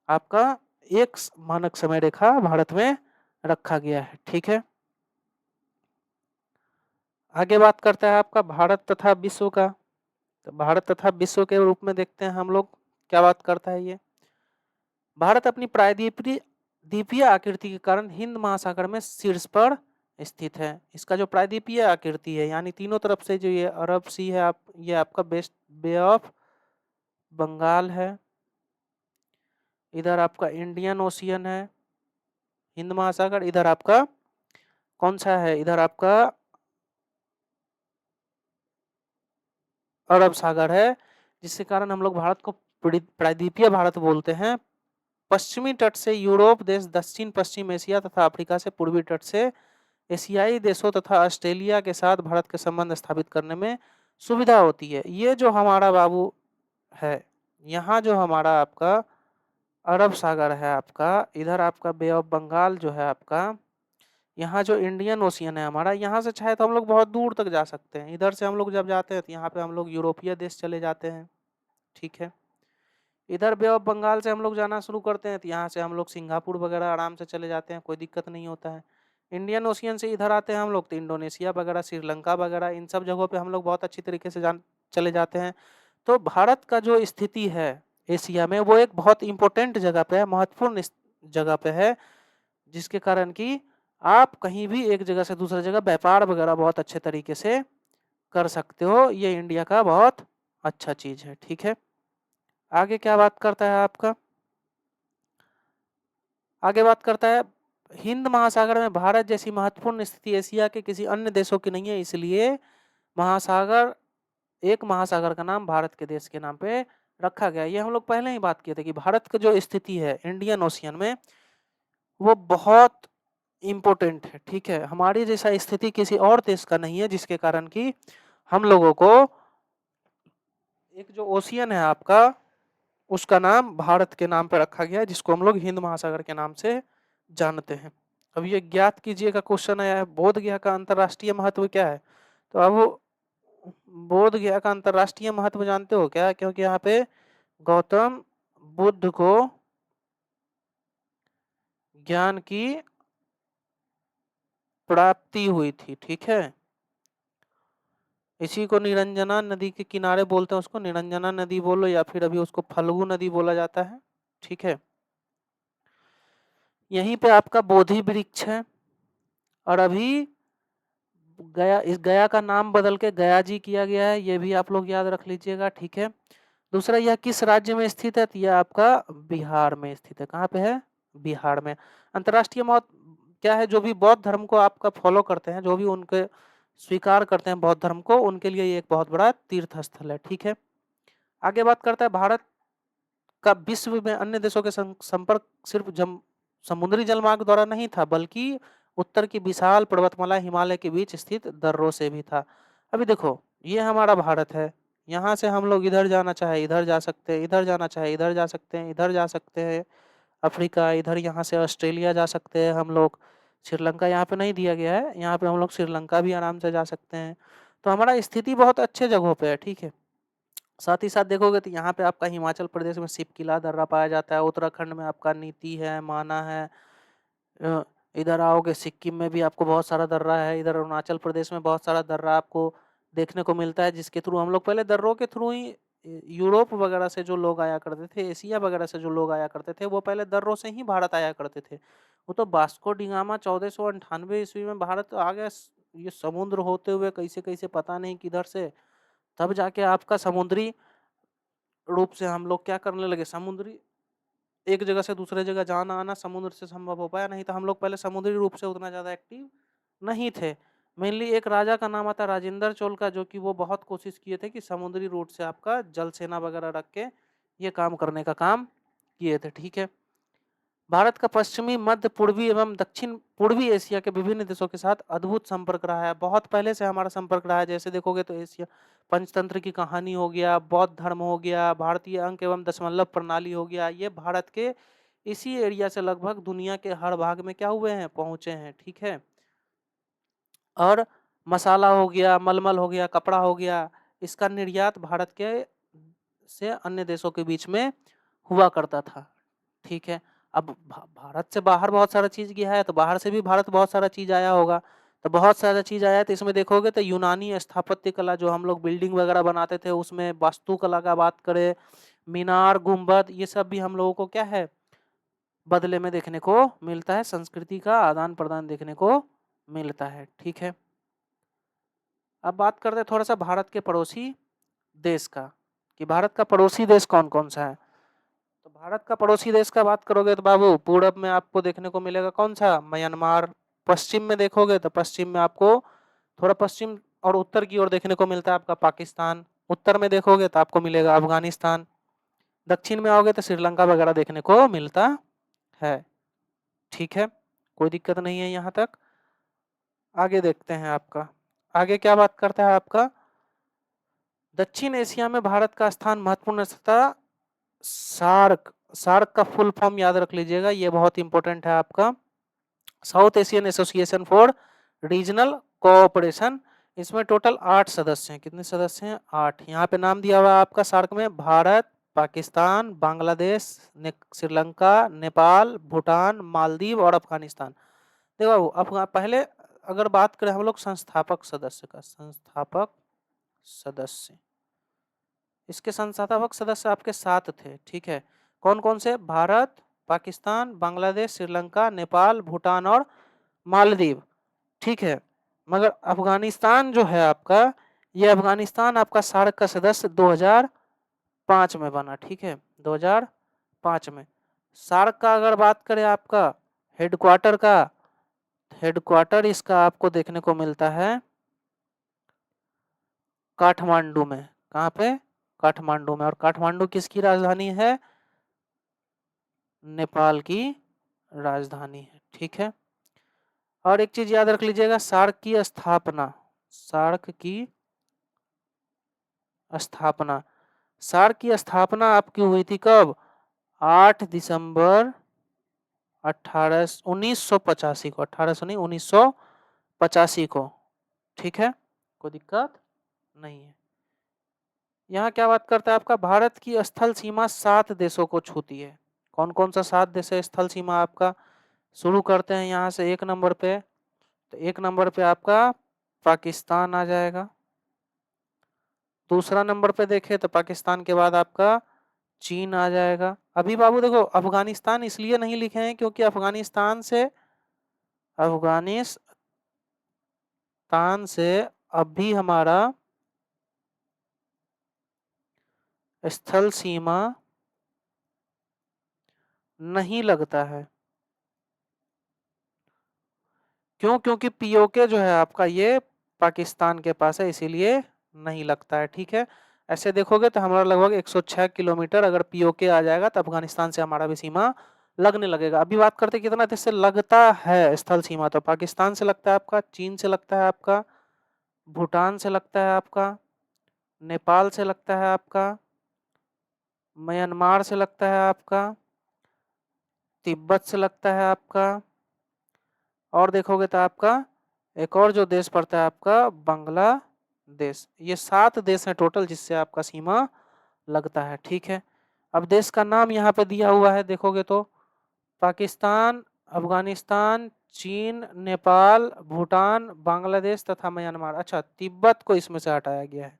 आपका एक मानक समय रेखा भारत में रखा गया है। ठीक है, आगे बात करता है आपका भारत तथा विश्व का। तो भारत तथा विश्व के रूप में देखते हैं हम लोग क्या बात करता है ये। भारत अपनी प्रायद्वीपीय द्वीपीय आकृति के कारण हिंद महासागर में शीर्ष पर स्थित है। इसका जो प्रायद्वीपीय आकृति है, यानी तीनों तरफ से जो ये अरब सी है, ये आपका बेस्ट बे ऑफ बंगाल है, इधर आपका इंडियन ओशियन है, हिंद महासागर, इधर आपका कौन सा है, इधर आपका अरब सागर है, जिसके कारण हम लोग भारत को प्रायद्वीपीय भारत बोलते हैं। पश्चिमी तट से यूरोप देश, दक्षिण पश्चिम एशिया तथा अफ्रीका से पूर्वी तट से एशियाई देशों तथा ऑस्ट्रेलिया के साथ भारत के संबंध स्थापित करने में सुविधा होती है। ये जो हमारा बाबू है, यहाँ जो हमारा आपका अरब सागर है आपका, इधर आपका बे ऑफ बंगाल जो है आपका, यहाँ जो इंडियन ओशियन है हमारा, यहाँ से चाहे तो हम लोग बहुत दूर तक जा सकते हैं। इधर से हम लोग जब जाते हैं तो यहाँ पे हम लोग यूरोपीय देश चले जाते हैं। ठीक है, इधर बे ऑफ बंगाल से हम लोग जाना शुरू करते हैं तो यहाँ से हम लोग सिंगापुर वगैरह आराम से चले जाते हैं, कोई दिक्कत नहीं होता है। इंडियन ओशियन से इधर आते हैं हम लोग तो इंडोनेशिया वगैरह, श्रीलंका वगैरह, इन सब जगहों पे हम लोग बहुत अच्छी तरीके से चले जाते हैं। तो भारत का जो स्थिति है एशिया में, वो एक बहुत इंपॉर्टेंट जगह पे है, महत्वपूर्ण जगह पे है, जिसके कारण कि आप कहीं भी एक जगह से दूसरी जगह व्यापार वगैरह बहुत अच्छे तरीके से कर सकते हो। ये इंडिया का बहुत अच्छा चीज है। ठीक है, आगे क्या बात करता है आपका, आगे बात करता है हिंद महासागर में भारत जैसी महत्वपूर्ण स्थिति एशिया के किसी अन्य देशों की नहीं है, इसलिए महासागर, एक महासागर का नाम भारत के देश के नाम पे रखा गया। ये हम लोग पहले ही बात किए थे कि भारत की जो स्थिति है इंडियन ओशियन में, वो बहुत इम्पोर्टेंट है। ठीक है, हमारी जैसा स्थिति किसी और देश का नहीं है, जिसके कारण कि हम लोगों को एक जो ओशियन है आपका, उसका नाम भारत के नाम पे रखा गया है, जिसको हम लोग हिंद महासागर के नाम से जानते हैं। अब ये ज्ञात कीजिए का क्वेश्चन आया है, बोध गया का अंतरराष्ट्रीय महत्व क्या है? तो अब बोध गया का अंतरराष्ट्रीय महत्व जानते हो क्या? क्योंकि यहाँ पे गौतम बुद्ध को ज्ञान की प्राप्ति हुई थी। ठीक है, इसी को निरंजना नदी के किनारे बोलते हैं, उसको निरंजना नदी बोलो या फिर अभी उसको फल्गु नदी बोला जाता है। ठीक है, यहीं पे आपका बोधि वृक्ष है, और अभी गया, इस गया का नाम बदल के गया जी किया गया है, ये भी आप लोग याद रख लीजिएगा। ठीक है, दूसरा, यह किस राज्य में स्थित है? तो यह आपका बिहार में स्थित है। कहाँ पे है? बिहार में। अंतरराष्ट्रीय मौत क्या है? जो भी बौद्ध धर्म को आपका फॉलो करते हैं, जो भी उनके स्वीकार करते हैं बौद्ध धर्म को, उनके लिए ये एक बहुत बड़ा तीर्थ स्थल है। ठीक है, आगे बात करता है भारत का विश्व में अन्य देशों के संपर्क सिर्फ समुद्री जलमार्ग द्वारा नहीं था, बल्कि उत्तर की विशाल पर्वतमाला हिमालय के बीच स्थित दर्रों से भी था। अभी देखो, ये हमारा भारत है, यहाँ से हम लोग इधर जाना चाहे इधर जा सकते हैं, इधर जाना चाहे इधर जा सकते हैं, इधर जा सकते हैं, अफ्रीका इधर, यहाँ से ऑस्ट्रेलिया जा सकते हैं हम लोग। श्रीलंका यहाँ पे नहीं दिया गया है, यहाँ पे हम लोग श्रीलंका भी आराम से जा सकते हैं। तो हमारा स्थिति बहुत अच्छे जगहों पे है। ठीक है, साथ ही साथ देखोगे तो यहाँ पे आपका हिमाचल प्रदेश में सिपकिला दर्रा पाया जाता है, उत्तराखंड में आपका नीति है, माना है, अ, इधर आओगे सिक्किम में भी आपको बहुत सारा दर्रा है, इधर अरुणाचल प्रदेश में बहुत सारा दर्रा आपको देखने को मिलता है, जिसके थ्रू हम लोग पहले दर्रों के थ्रू ही यूरोप वगैरह से जो लोग आया करते थे, एशिया वगैरह से जो लोग आया करते थे, वो पहले दर्रों से ही भारत आया करते थे। वो तो वास्को डिगामा 1498 ईस्वी में भारत आ गया, ये समुद्र होते हुए कैसे कैसे पता नहीं किधर से, तब जाके आपका समुद्री रूप से हम लोग क्या करने लगे, समुद्री एक जगह से दूसरे जगह जाना आना समुद्र से संभव हो पाया, नहीं तो हम लोग पहले समुद्री रूप से उतना ज़्यादा एक्टिव नहीं थे। मेनली एक राजा का नाम आता है राजेंद्र चोल का, जो कि वो बहुत कोशिश किए थे कि समुद्री रूट से आपका जल सेना वगैरह रख के ये काम करने का काम किए थे। ठीक है, भारत का पश्चिमी, मध्य पूर्वी एवं दक्षिण पूर्वी एशिया के विभिन्न देशों के साथ अद्भुत संपर्क रहा है, बहुत पहले से हमारा संपर्क रहा है। जैसे देखोगे तो एशिया पंचतंत्र की कहानी हो गया, बौद्ध धर्म हो गया, भारतीय अंक एवं दशमलव प्रणाली हो गया, ये भारत के इसी एरिया से लगभग दुनिया के हर भाग में क्या हुए हैं, पहुंचे हैं। ठीक है, और मसाला हो गया, मलमल हो गया, कपड़ा हो गया, इसका निर्यात भारत के से अन्य देशों के बीच में हुआ करता था। ठीक है, अब भारत से बाहर बहुत सारा चीज गया है, तो बाहर से भी भारत बहुत सारा चीज आया होगा, तो बहुत सारा चीज आया है, तो इसमें देखोगे तो यूनानी स्थापत्य कला, जो हम लोग बिल्डिंग वगैरह बनाते थे, उसमें वास्तुकला का बात करें, मीनार, गुंबद, ये सब भी हम लोगों को क्या है, बदले में देखने को मिलता है, संस्कृति का आदान प्रदान देखने को मिलता है। ठीक है, अब बात करते हैं थोड़ा सा भारत के पड़ोसी देश का, कि भारत का पड़ोसी देश कौन कौन सा है। तो भारत का पड़ोसी देश का बात करोगे तो बाबू, पूरब में आपको देखने को मिलेगा कौन सा, म्यांमार। पश्चिम में देखोगे तो पश्चिम में आपको थोड़ा पश्चिम और उत्तर की ओर देखने को मिलता है आपका पाकिस्तान। उत्तर में देखोगे तो आपको मिलेगा अफगानिस्तान। दक्षिण में आओगे तो श्रीलंका वगैरह देखने को मिलता है। ठीक है, कोई दिक्कत नहीं है यहाँ तक। आगे देखते हैं आपका, आगे क्या बात करता है आपका, दक्षिण एशिया में भारत का स्थान महत्वपूर्ण था। सार्क, सार्क का फुल फॉर्म याद रख लीजिएगा, ये बहुत इंपॉर्टेंट है आपका, south Asian association for regional cooperation. इसमें टोटल 8 सदस्य हैं। कितने सदस्य हैं, 8। यहाँ पे नाम दिया हुआ है आपका सार्क में, भारत, पाकिस्तान, बांग्लादेश, श्रीलंका, नेपाल, भूटान, मालदीव और अफगानिस्तान। देखो पहले अगर बात करें हम लोग संस्थापक सदस्य का, संस्थापक सदस्य, इसके संस्थापक सदस्य आपके 7 थे। ठीक है, कौन कौन से, भारत, पाकिस्तान, बांग्लादेश, श्रीलंका, नेपाल, भूटान और मालदीव। ठीक है, मगर अफगानिस्तान जो है आपका, ये अफगानिस्तान आपका सार्क का सदस्य 2005 में बना। ठीक है, 2005 में। सार्क का अगर बात करें आपका हेडक्वार्टर का, हेडक्वार्टर इसका आपको देखने को मिलता है काठमांडू में। कहाँ पे, काठमांडू में। और काठमांडू किसकी राजधानी है, नेपाल की राजधानी है। ठीक है, और एक चीज याद रख लीजिएगा, सार्क की स्थापना, सार्क की स्थापना, सार्क की स्थापना आपकी हुई थी कब, 8 दिसंबर 1985 को, 1800 नहीं 1985 को। ठीक है, कोई दिक्कत नहीं है। यहाँ क्या बात करता है आपका, भारत की स्थल सीमा 7 देशों को छूती है। कौन कौन सा 7 देश है स्थल सीमा आपका, शुरू करते हैं यहाँ से 1 नंबर पे। तो 1 नंबर पे आपका पाकिस्तान आ जाएगा। दूसरा नंबर पे देखे तो पाकिस्तान के बाद आपका चीन आ जाएगा। अभी बाबू देखो, अफगानिस्तान इसलिए नहीं लिखे हैं क्योंकि अफगानिस्तान से अभी हमारा स्थल सीमा नहीं लगता है। क्यों, क्योंकि पीओके जो है आपका, ये पाकिस्तान के पास है, इसीलिए नहीं लगता है। ठीक है, ऐसे देखोगे तो हमारा लगभग 106 किलोमीटर अगर पीओके आ जाएगा तो अफगानिस्तान से हमारा भी सीमा लगने लगेगा। अभी बात करते कितना देश से लगता है स्थल सीमा, तो पाकिस्तान से लगता है आपका, चीन से लगता है आपका, भूटान से लगता है आपका, नेपाल से लगता है आपका, म्यांमार से लगता है आपका, तिब्बत से लगता है आपका, और देखोगे तो आपका एक और जो देश पड़ता है आपका बांग्लादेश। ये 7 देश हैं टोटल जिससे आपका सीमा लगता है। ठीक है, अब देश का नाम यहाँ पे दिया हुआ है, देखोगे तो पाकिस्तान, अफगानिस्तान, चीन, नेपाल, भूटान, बांग्लादेश तथा म्यांमार। अच्छा, तिब्बत को इसमें से हटाया गया है।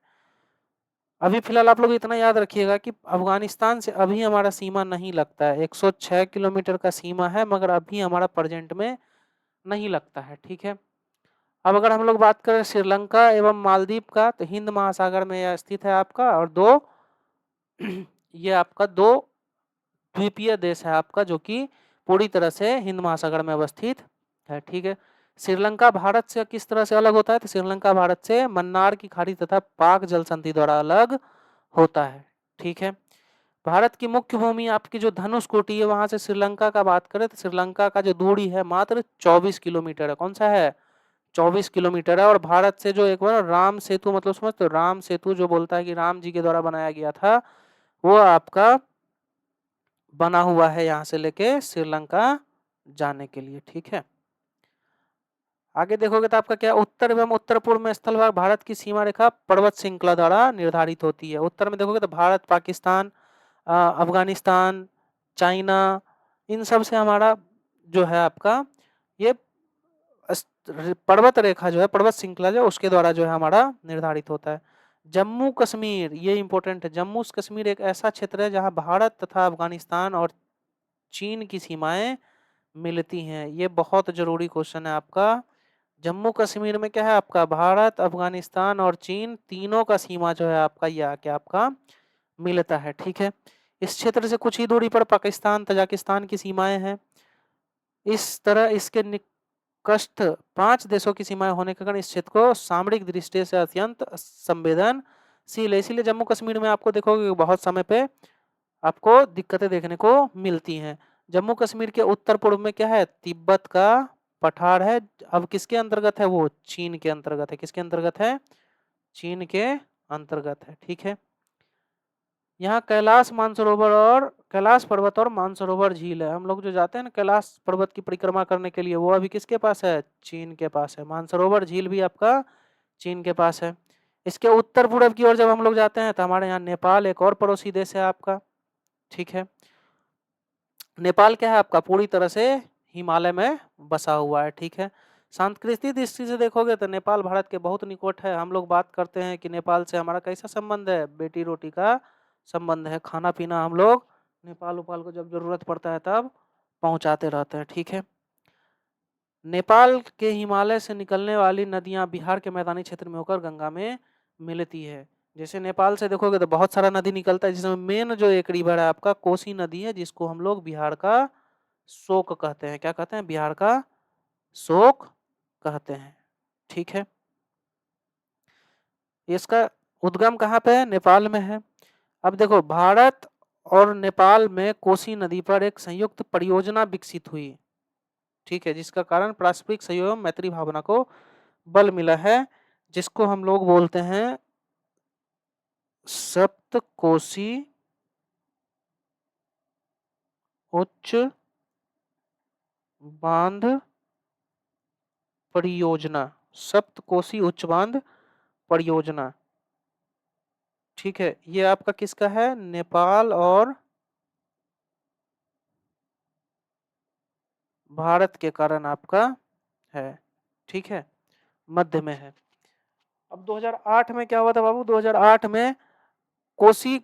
अभी फिलहाल आप लोग इतना याद रखिएगा कि अफगानिस्तान से अभी हमारा सीमा नहीं लगता है। 106 किलोमीटर का सीमा है, मगर अभी हमारा प्रेजेंट में नहीं लगता है। ठीक है, अब अगर हम लोग बात करें श्रीलंका एवं मालदीव का, तो हिंद महासागर में यह स्थित है आपका, और ये आपका दो द्वीपीय देश है आपका, जो कि पूरी तरह से हिंद महासागर में अवस्थित है। ठीक है, श्रीलंका भारत से किस तरह से अलग होता है, तो श्रीलंका भारत से मन्नार की खाड़ी तथा पाक जल संधि द्वारा अलग होता है। ठीक है, भारत की मुख्य भूमि आपकी जो धनुष कोटी है, वहां से श्रीलंका का बात करें तो श्रीलंका का जो दूरी है मात्र 24 किलोमीटर है। कौन सा है, 24 किलोमीटर है। और भारत से जो एक बार राम सेतु, मतलब समझते हो, राम सेतु जो बोलता है कि राम जी के द्वारा बनाया गया था, वो आपका बना हुआ है यहाँ से लेके श्रीलंका जाने के लिए। ठीक है, आगे देखोगे तो आपका क्या, उत्तर एवं उत्तर पूर्व में स्थल भाग भारत की सीमा रेखा पर्वत श्रृंखला द्वारा निर्धारित होती है। उत्तर में देखोगे तो भारत, पाकिस्तान, अफगानिस्तान, चाइना, इन सब से हमारा जो है आपका ये पर्वत रेखा जो है, पर्वत श्रृंखला जो उसके द्वारा जो है हमारा निर्धारित होता है। जम्मू कश्मीर, ये इंपॉर्टेंट है, जम्मू कश्मीर एक ऐसा क्षेत्र है जहां भारत तथा अफगानिस्तान और चीन की सीमाएं मिलती हैं। ये बहुत जरूरी क्वेश्चन है आपका। जम्मू कश्मीर में क्या है आपका, भारत, अफगानिस्तान और चीन तीनों का सीमा जो है आपका ये आके आपका मिलता है। ठीक है, इस क्षेत्र से कुछ ही दूरी पर पाकिस्तान, तजाकिस्तान की सीमाएं हैं। इस तरह इसके निकटस्थ 5 देशों की सीमाएं होने के कारण इस क्षेत्र को सामरिक दृष्टि से अत्यंत संवेदनशील है। इसीलिए जम्मू कश्मीर में आपको देखोगे बहुत समय पे आपको दिक्कतें देखने को मिलती हैं। जम्मू कश्मीर के उत्तर पूर्व में क्या है, तिब्बत का पठार है। अब किसके अंतर्गत है, वो चीन के अंतर्गत है। किसके अंतर्गत है, चीन के अंतर्गत है। ठीक है, यहाँ कैलाश मानसरोवर और कैलाश पर्वत और मानसरोवर झील है। हम लोग जो जाते हैं ना कैलाश पर्वत की परिक्रमा करने के लिए, वो अभी किसके पास है, चीन के पास है। मानसरोवर झील भी आपका चीन के पास है। इसके उत्तर पूर्व की ओर जब हम लोग जाते हैं तो हमारे यहाँ नेपाल एक और पड़ोसी देश है आपका। ठीक है, नेपाल क्या है आपका, पूरी तरह से हिमालय में बसा हुआ है। ठीक है, सांस्कृतिक दृष्टि से देखोगे तो नेपाल भारत के बहुत निकट है। हम लोग बात करते हैं कि नेपाल से हमारा कैसा संबंध है, बेटी रोटी का संबंध है। खाना पीना हम लोग नेपाल उपाल को जब जरूरत पड़ता है तब पहुंचाते रहते हैं। ठीक है, नेपाल के हिमालय से निकलने वाली नदियां बिहार के मैदानी क्षेत्र में होकर गंगा में मिलती है। जैसे नेपाल से देखोगे तो बहुत सारा नदी निकलता है, जिसमें मेन जो एक रिवर है आपका कोसी नदी है, जिसको हम लोग बिहार का शोक कहते हैं। क्या कहते हैं, बिहार का शोक कहते हैं। ठीक है, इसका उद्गम कहाँ पे है, नेपाल में है। अब देखो, भारत और नेपाल में कोसी नदी पर एक संयुक्त परियोजना विकसित हुई। ठीक है, जिसका कारण पारस्परिक सहयोग एवं मैत्री भावना को बल मिला है, जिसको हम लोग बोलते हैं सप्तकोशी उच्च बांध परियोजना। सप्तकोशी उच्च बांध परियोजना। ठीक है, ये आपका किसका है, नेपाल और भारत के कारण आपका है। ठीक है, मध्य में है। अब 2008 में क्या हुआ था बाबू, 2008 में कोसी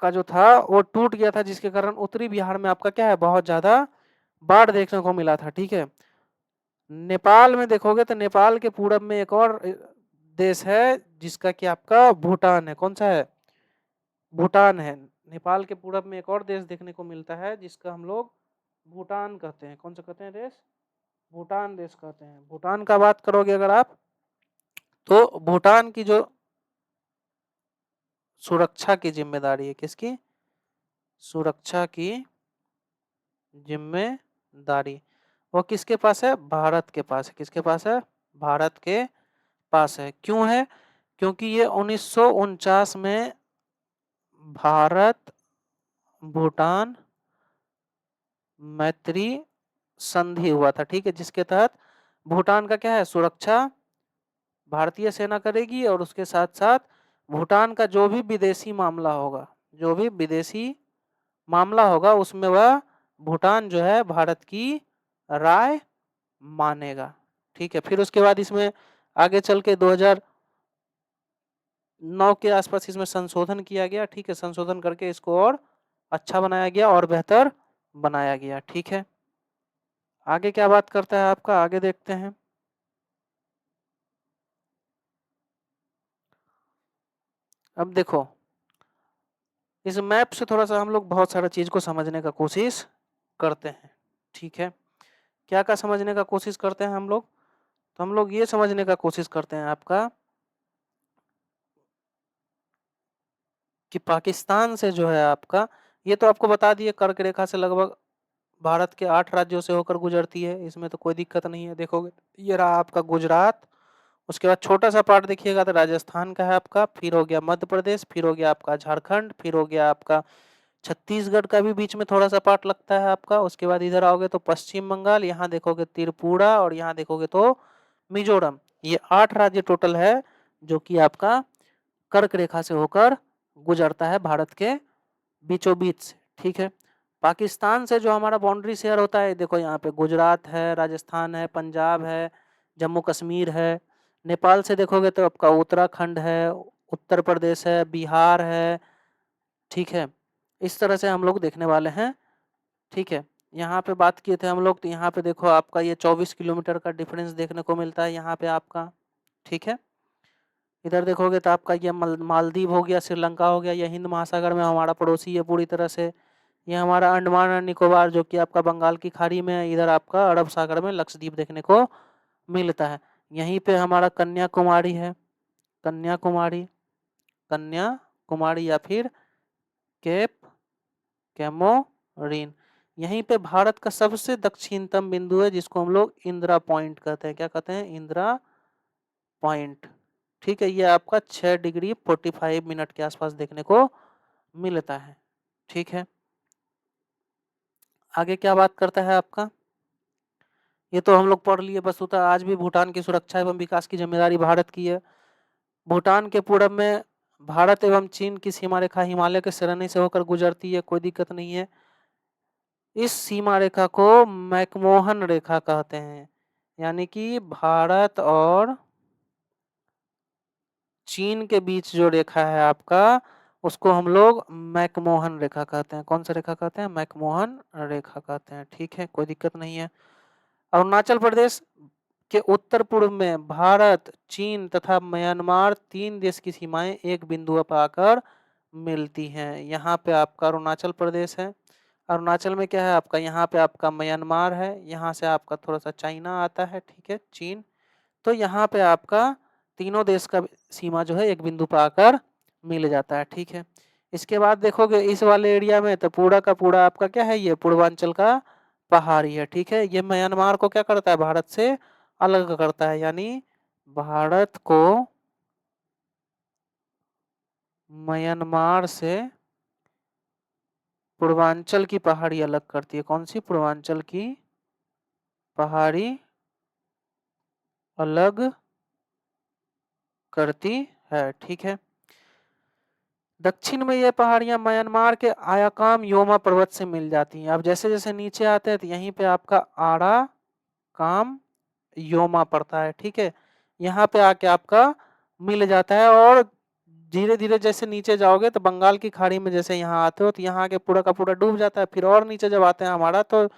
का जो था वो टूट गया था, जिसके कारण उत्तरी बिहार में आपका क्या है, बहुत ज्यादा बाढ़ देखने को मिला था। ठीक है, नेपाल में देखोगे तो नेपाल के पूरब में एक और देश है जिसका कि आपका भूटान है। कौन सा है, भूटान है। नेपाल के पूरब में एक और देश देखने को मिलता है जिसका हम लोग भूटान कहते हैं। कौन सा कहते हैं देश, भूटान देश कहते हैं। भूटान का बात करोगे अगर आप तो भूटान की जो सुरक्षा की जिम्मेदारी है, किसकी? सुरक्षा की जिम्मेदारी वो किसके पास है? भारत के पास है। किसके पास है? भारत के पास है। क्यों है? क्योंकि ये 1949 में भारत भूटान मैत्री संधि हुआ था, ठीक है, जिसके तहत भूटान का क्या है? सुरक्षा भारतीय सेना करेगी और उसके साथ साथ भूटान का जो भी विदेशी मामला होगा, जो भी विदेशी मामला होगा उसमें वह भूटान जो है भारत की राय मानेगा, ठीक है। फिर उसके बाद इसमें आगे चल के 2009 के आसपास इसमें संशोधन किया गया, ठीक है, संशोधन करके इसको और अच्छा बनाया गया और बेहतर बनाया गया, ठीक है। आगे क्या बात करता है आपका, आगे देखते हैं। अब देखो इस मैप से थोड़ा सा हम लोग बहुत सारा चीज को समझने का कोशिश करते हैं, ठीक है। क्या क्या समझने का कोशिश करते हैं हम लोग? तो हम लोग ये समझने का कोशिश करते हैं आपका कि पाकिस्तान से जो है आपका, ये तो आपको बता दिए कर्क रेखा से लगभग भारत के 8 राज्यों से होकर गुजरती है, इसमें तो कोई दिक्कत नहीं है। देखोगे ये रहा आपका गुजरात, उसके बाद छोटा सा पार्ट देखिएगा तो राजस्थान का है आपका, फिर हो गया मध्य प्रदेश, फिर हो गया आपका झारखंड, फिर हो गया आपका छत्तीसगढ़ का भी बीच में थोड़ा सा पार्ट लगता है आपका। उसके बाद इधर आओगे तो पश्चिम बंगाल, यहाँ देखोगे त्रिपुरा और यहाँ देखोगे तो मिजोरम। ये 8 राज्य टोटल है जो कि आपका कर्क रेखा से होकर गुजरता है भारत के बीचों बीच से, ठीक है। पाकिस्तान से जो हमारा बाउंड्री शेयर होता है, देखो यहाँ पे गुजरात है, राजस्थान है, पंजाब है, जम्मू कश्मीर है। नेपाल से देखोगे तो आपका उत्तराखंड है, उत्तर प्रदेश है, बिहार है, ठीक है। इस तरह से हम लोग देखने वाले हैं, ठीक है। यहाँ पे बात किए थे हम लोग तो यहाँ पे देखो आपका ये 24 किलोमीटर का डिफरेंस देखने को मिलता है यहाँ पे आपका, ठीक है। इधर देखोगे तो आपका ये मालदीव हो गया, श्रीलंका हो गया, ये हिंद महासागर में हमारा पड़ोसी है पूरी तरह से। ये हमारा अंडमान और निकोबार जो कि आपका बंगाल की खाड़ी में है, इधर आपका अरब सागर में लक्षद्वीप देखने को मिलता है। यहीं पे हमारा कन्याकुमारी है, कन्याकुमारी, कन्याकुमारी या फिर केप कैमोरिन। यहीं पे भारत का सबसे दक्षिणतम बिंदु है जिसको हम लोग इंदिरा पॉइंट कहते हैं। क्या कहते हैं? इंदिरा पॉइंट, ठीक है। ये आपका 6 डिग्री 45 मिनट के आसपास देखने को मिलता है, ठीक है। आगे क्या बात करता है आपका, ये तो हम लोग पढ़ लिए बस होता। आज भी भूटान की सुरक्षा एवं विकास की जिम्मेदारी भारत की है। भूटान के पूरब में भारत एवं चीन की सीमा रेखा हिमालय के श्रेणी से होकर गुजरती है, कोई दिक्कत नहीं है। इस सीमा रेखा को मैकमोहन रेखा कहते हैं, यानी कि भारत और चीन के बीच जो रेखा है आपका उसको हम लोग मैकमोहन रेखा कहते हैं। कौन सा रेखा कहते हैं? मैकमोहन रेखा कहते हैं, ठीक है, कोई दिक्कत नहीं है। अरुणाचल प्रदेश के उत्तर पूर्व में भारत, चीन तथा म्यांमार 3 देश की सीमाएं एक बिंदु पर आकर मिलती हैं। यहाँ पे आपका अरुणाचल प्रदेश है, अरुणाचल में क्या है आपका, यहाँ पे आपका म्यांमार है, यहाँ से आपका थोड़ा सा चाइना आता है, ठीक है, चीन। तो यहाँ पे आपका तीनों देश का सीमा जो है एक बिंदु पर आकर मिल जाता है, ठीक है। इसके बाद देखोगे इस वाले एरिया में तो पूरा का पूरा आपका क्या है, ये पूर्वांचल का पहाड़ी है, ठीक है। ये म्यांमार को क्या करता है, भारत से अलग करता है, यानी भारत को म्यांमार से पूर्वांचल की पहाड़ी अलग करती है। कौन सी? पूर्वांचल की पहाड़ी अलग करती है, ठीक है। दक्षिण में ये पहाड़ियां म्यांमार के आयाकाम योमा पर्वत से मिल जाती हैं। अब जैसे जैसे नीचे आते हैं तो यहीं पे आपका आरा काम योमा पड़ता है, ठीक है। यहाँ पे आके आपका मिल जाता है और धीरे धीरे जैसे नीचे जाओगे तो बंगाल की खाड़ी में जैसे यहाँ आते हो तो यहाँ के पूरा का पूरा डूब जाता है। फिर और नीचे जब आते हैं हमारा तो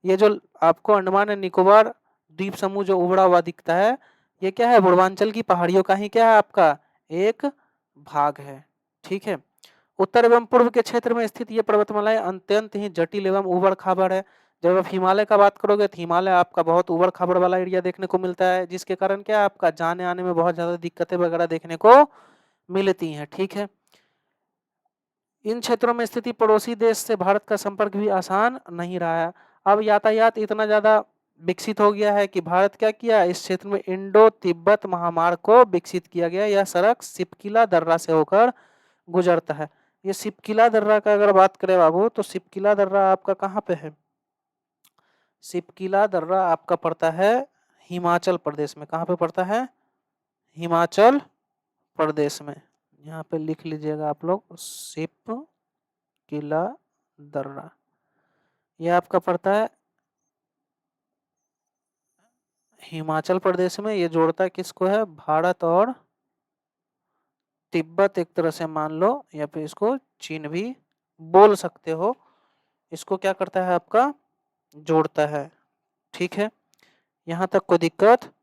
ये जो आपको अंडमान एंड निकोबार द्वीप समूह जो उभरा हुआ दिखता है, ये क्या है? पूर्वांचल की पहाड़ियों का ही क्या है आपका एक भाग है, ठीक है। उत्तर एवं पूर्व के क्षेत्र में स्थित ये पर्वतमालाएं अत्यंत ही जटिल एवं उबड़ खाबड़ है। जब आप हिमालय का बात करोगे तो हिमालय आपका बहुत ऊबड़-खाबड़ वाला एरिया देखने को मिलता है, जिसके कारण क्या आपका जाने-आने में बहुत ज़्यादा दिक्कतें वगैरह देखने को मिलती हैं, ठीक है। इन क्षेत्रों में स्थिति पड़ोसी देश से भारत का संपर्क भी आसान नहीं रहा है। अब यातायात इतना ज़्यादा विकसित हो गया है कि भारत क्या किया, इस क्षेत्र में इंडो-तिब्बत महामार्ग को विकसित किया गया। यह सड़क सिपकिला दर्रा से होकर गुजरता है। ये सिपकिला दर्रा का अगर बात करें बाबू, तो सिपकिला दर्रा आपका कहाँ पे है? सिपकिला दर्रा आपका पड़ता है हिमाचल प्रदेश में। कहाँ पे पड़ता है? हिमाचल प्रदेश में। यहाँ पे लिख लीजिएगा आप लोग, सिपकिला दर्रा। ये आपका पड़ता है हिमाचल प्रदेश में। ये जोड़ता किसको है? भारत और तिब्बत एक तरह से मान लो, या फिर इसको चीन भी बोल सकते हो। इसको क्या करता है आपका? जोड़ता है, ठीक है। यहाँ तक कोई दिक्कत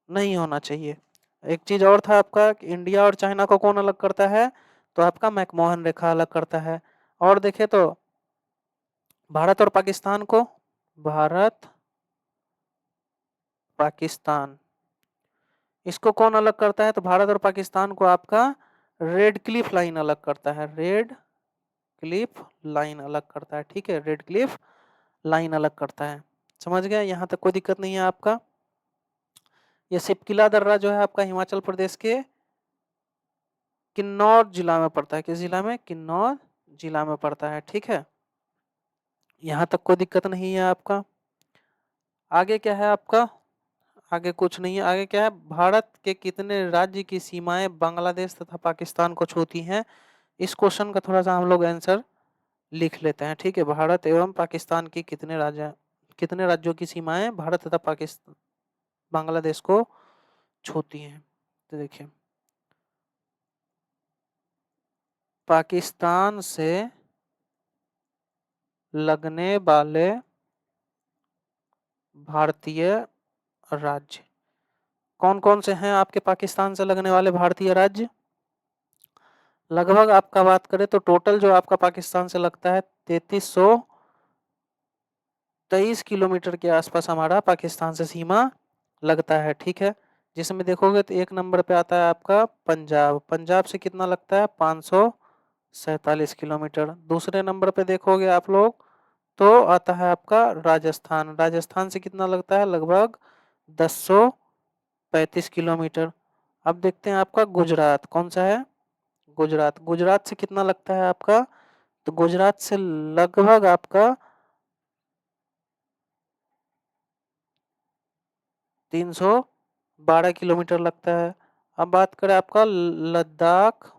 नहीं होना चाहिए। एक चीज और था आपका, इंडिया और चाइना को कौन अलग करता है? तो आपका मैकमोहन रेखा अलग करता है। और देखे तो भारत और पाकिस्तान को, भारत पाकिस्तान, इसको कौन अलग करता है? तो भारत और पाकिस्तान को आपका रेड क्लिफ लाइन अलग करता है। रेड क्लिफ लाइन अलग करता है, ठीक है। रेड क्लिफ लाइन अलग करता है, समझ गए? यहाँ तक कोई दिक्कत नहीं है आपका। ये सिपकिला दर्रा जो है आपका हिमाचल प्रदेश के किन्नौर जिला में पड़ता है। किस जिला में? किन्नौर जिला में पड़ता है, ठीक है। यहाँ तक कोई दिक्कत नहीं है आपका। आगे क्या है आपका? आगे कुछ नहीं है। आगे क्या है? भारत के कितने राज्य की सीमाएं बांग्लादेश तथा पाकिस्तान को छूती हैं? इस क्वेश्चन का थोड़ा सा हम लोग आंसर लिख लेते हैं, ठीक है। भारत एवं पाकिस्तान की कितने राज्यों की सीमाएं भारत तथा पाकिस्तान बांग्लादेश को छूती हैं? तो देखिए, पाकिस्तान से लगने वाले भारतीय राज्य कौन कौन से हैं आपके? पाकिस्तान से लगने वाले भारतीय राज्य लगभग आपका बात करें तो टोटल जो आपका पाकिस्तान से लगता है 3323 किलोमीटर के आसपास हमारा पाकिस्तान से सीमा लगता है, ठीक है। जिसमें देखोगे तो एक नंबर पे आता है आपका पंजाब। पंजाब से कितना लगता है? 547 किलोमीटर। दूसरे नंबर पे देखोगे आप लोग तो आता है आपका राजस्थान। राजस्थान से कितना लगता है? लगभग 1035 किलोमीटर। अब देखते हैं आपका गुजरात कौन सा है? गुजरात। गुजरात से कितना लगता है आपका? तो गुजरात से लगभग आपका 312 किलोमीटर लगता है। अब बात करें आपका लद्दाख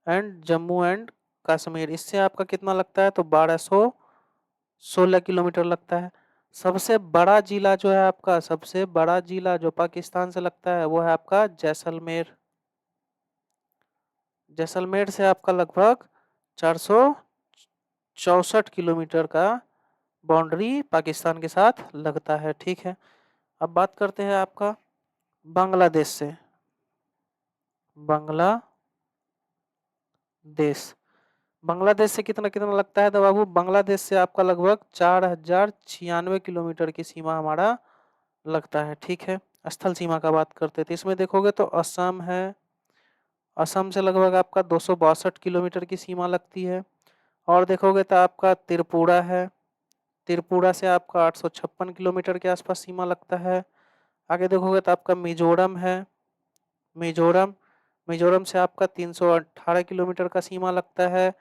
एंड जम्मू एंड कश्मीर, इससे आपका कितना लगता है? तो 1216 किलोमीटर लगता है। सबसे बड़ा जिला जो है आपका, सबसे बड़ा जिला जो पाकिस्तान से लगता है वो है आपका जैसलमेर। जैसलमेर से आपका लगभग 464 किलोमीटर का बाउंड्री पाकिस्तान के साथ लगता है, ठीक है। अब बात करते हैं आपका बांग्लादेश से। बांग्लादेश, बांग्लादेश से कितना कितना लगता है? तो बाबू बांग्लादेश से आपका लगभग 4096 किलोमीटर की सीमा हमारा लगता है, ठीक है। स्थल सीमा का बात करते हैं तो इसमें देखोगे तो असम है। असम से लगभग आपका 262 किलोमीटर की सीमा लगती है। और देखोगे तो आपका त्रिपुरा है। त्रिपुरा से आपका 856 किलोमीटर के आसपास सीमा लगता है। आगे देखोगे तो आपका मिजोरम है। मिजोरम, मिजोरम से आपका 318 किलोमीटर का सीमा लगता है।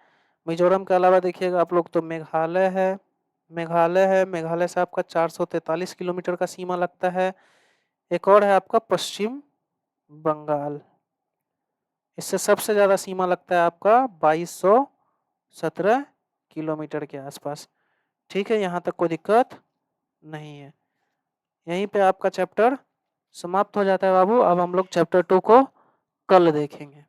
मिजोरम के अलावा देखिएगा आप लोग तो मेघालय है। मेघालय है, मेघालय से आपका 443 किलोमीटर का सीमा लगता है। एक और है आपका पश्चिम बंगाल, इससे सबसे ज़्यादा सीमा लगता है आपका 2217 किलोमीटर के आसपास, ठीक है। यहाँ तक कोई दिक्कत नहीं है। यहीं पे आपका चैप्टर समाप्त हो जाता है बाबू। अब हम लोग चैप्टर 2 को कल देखेंगे।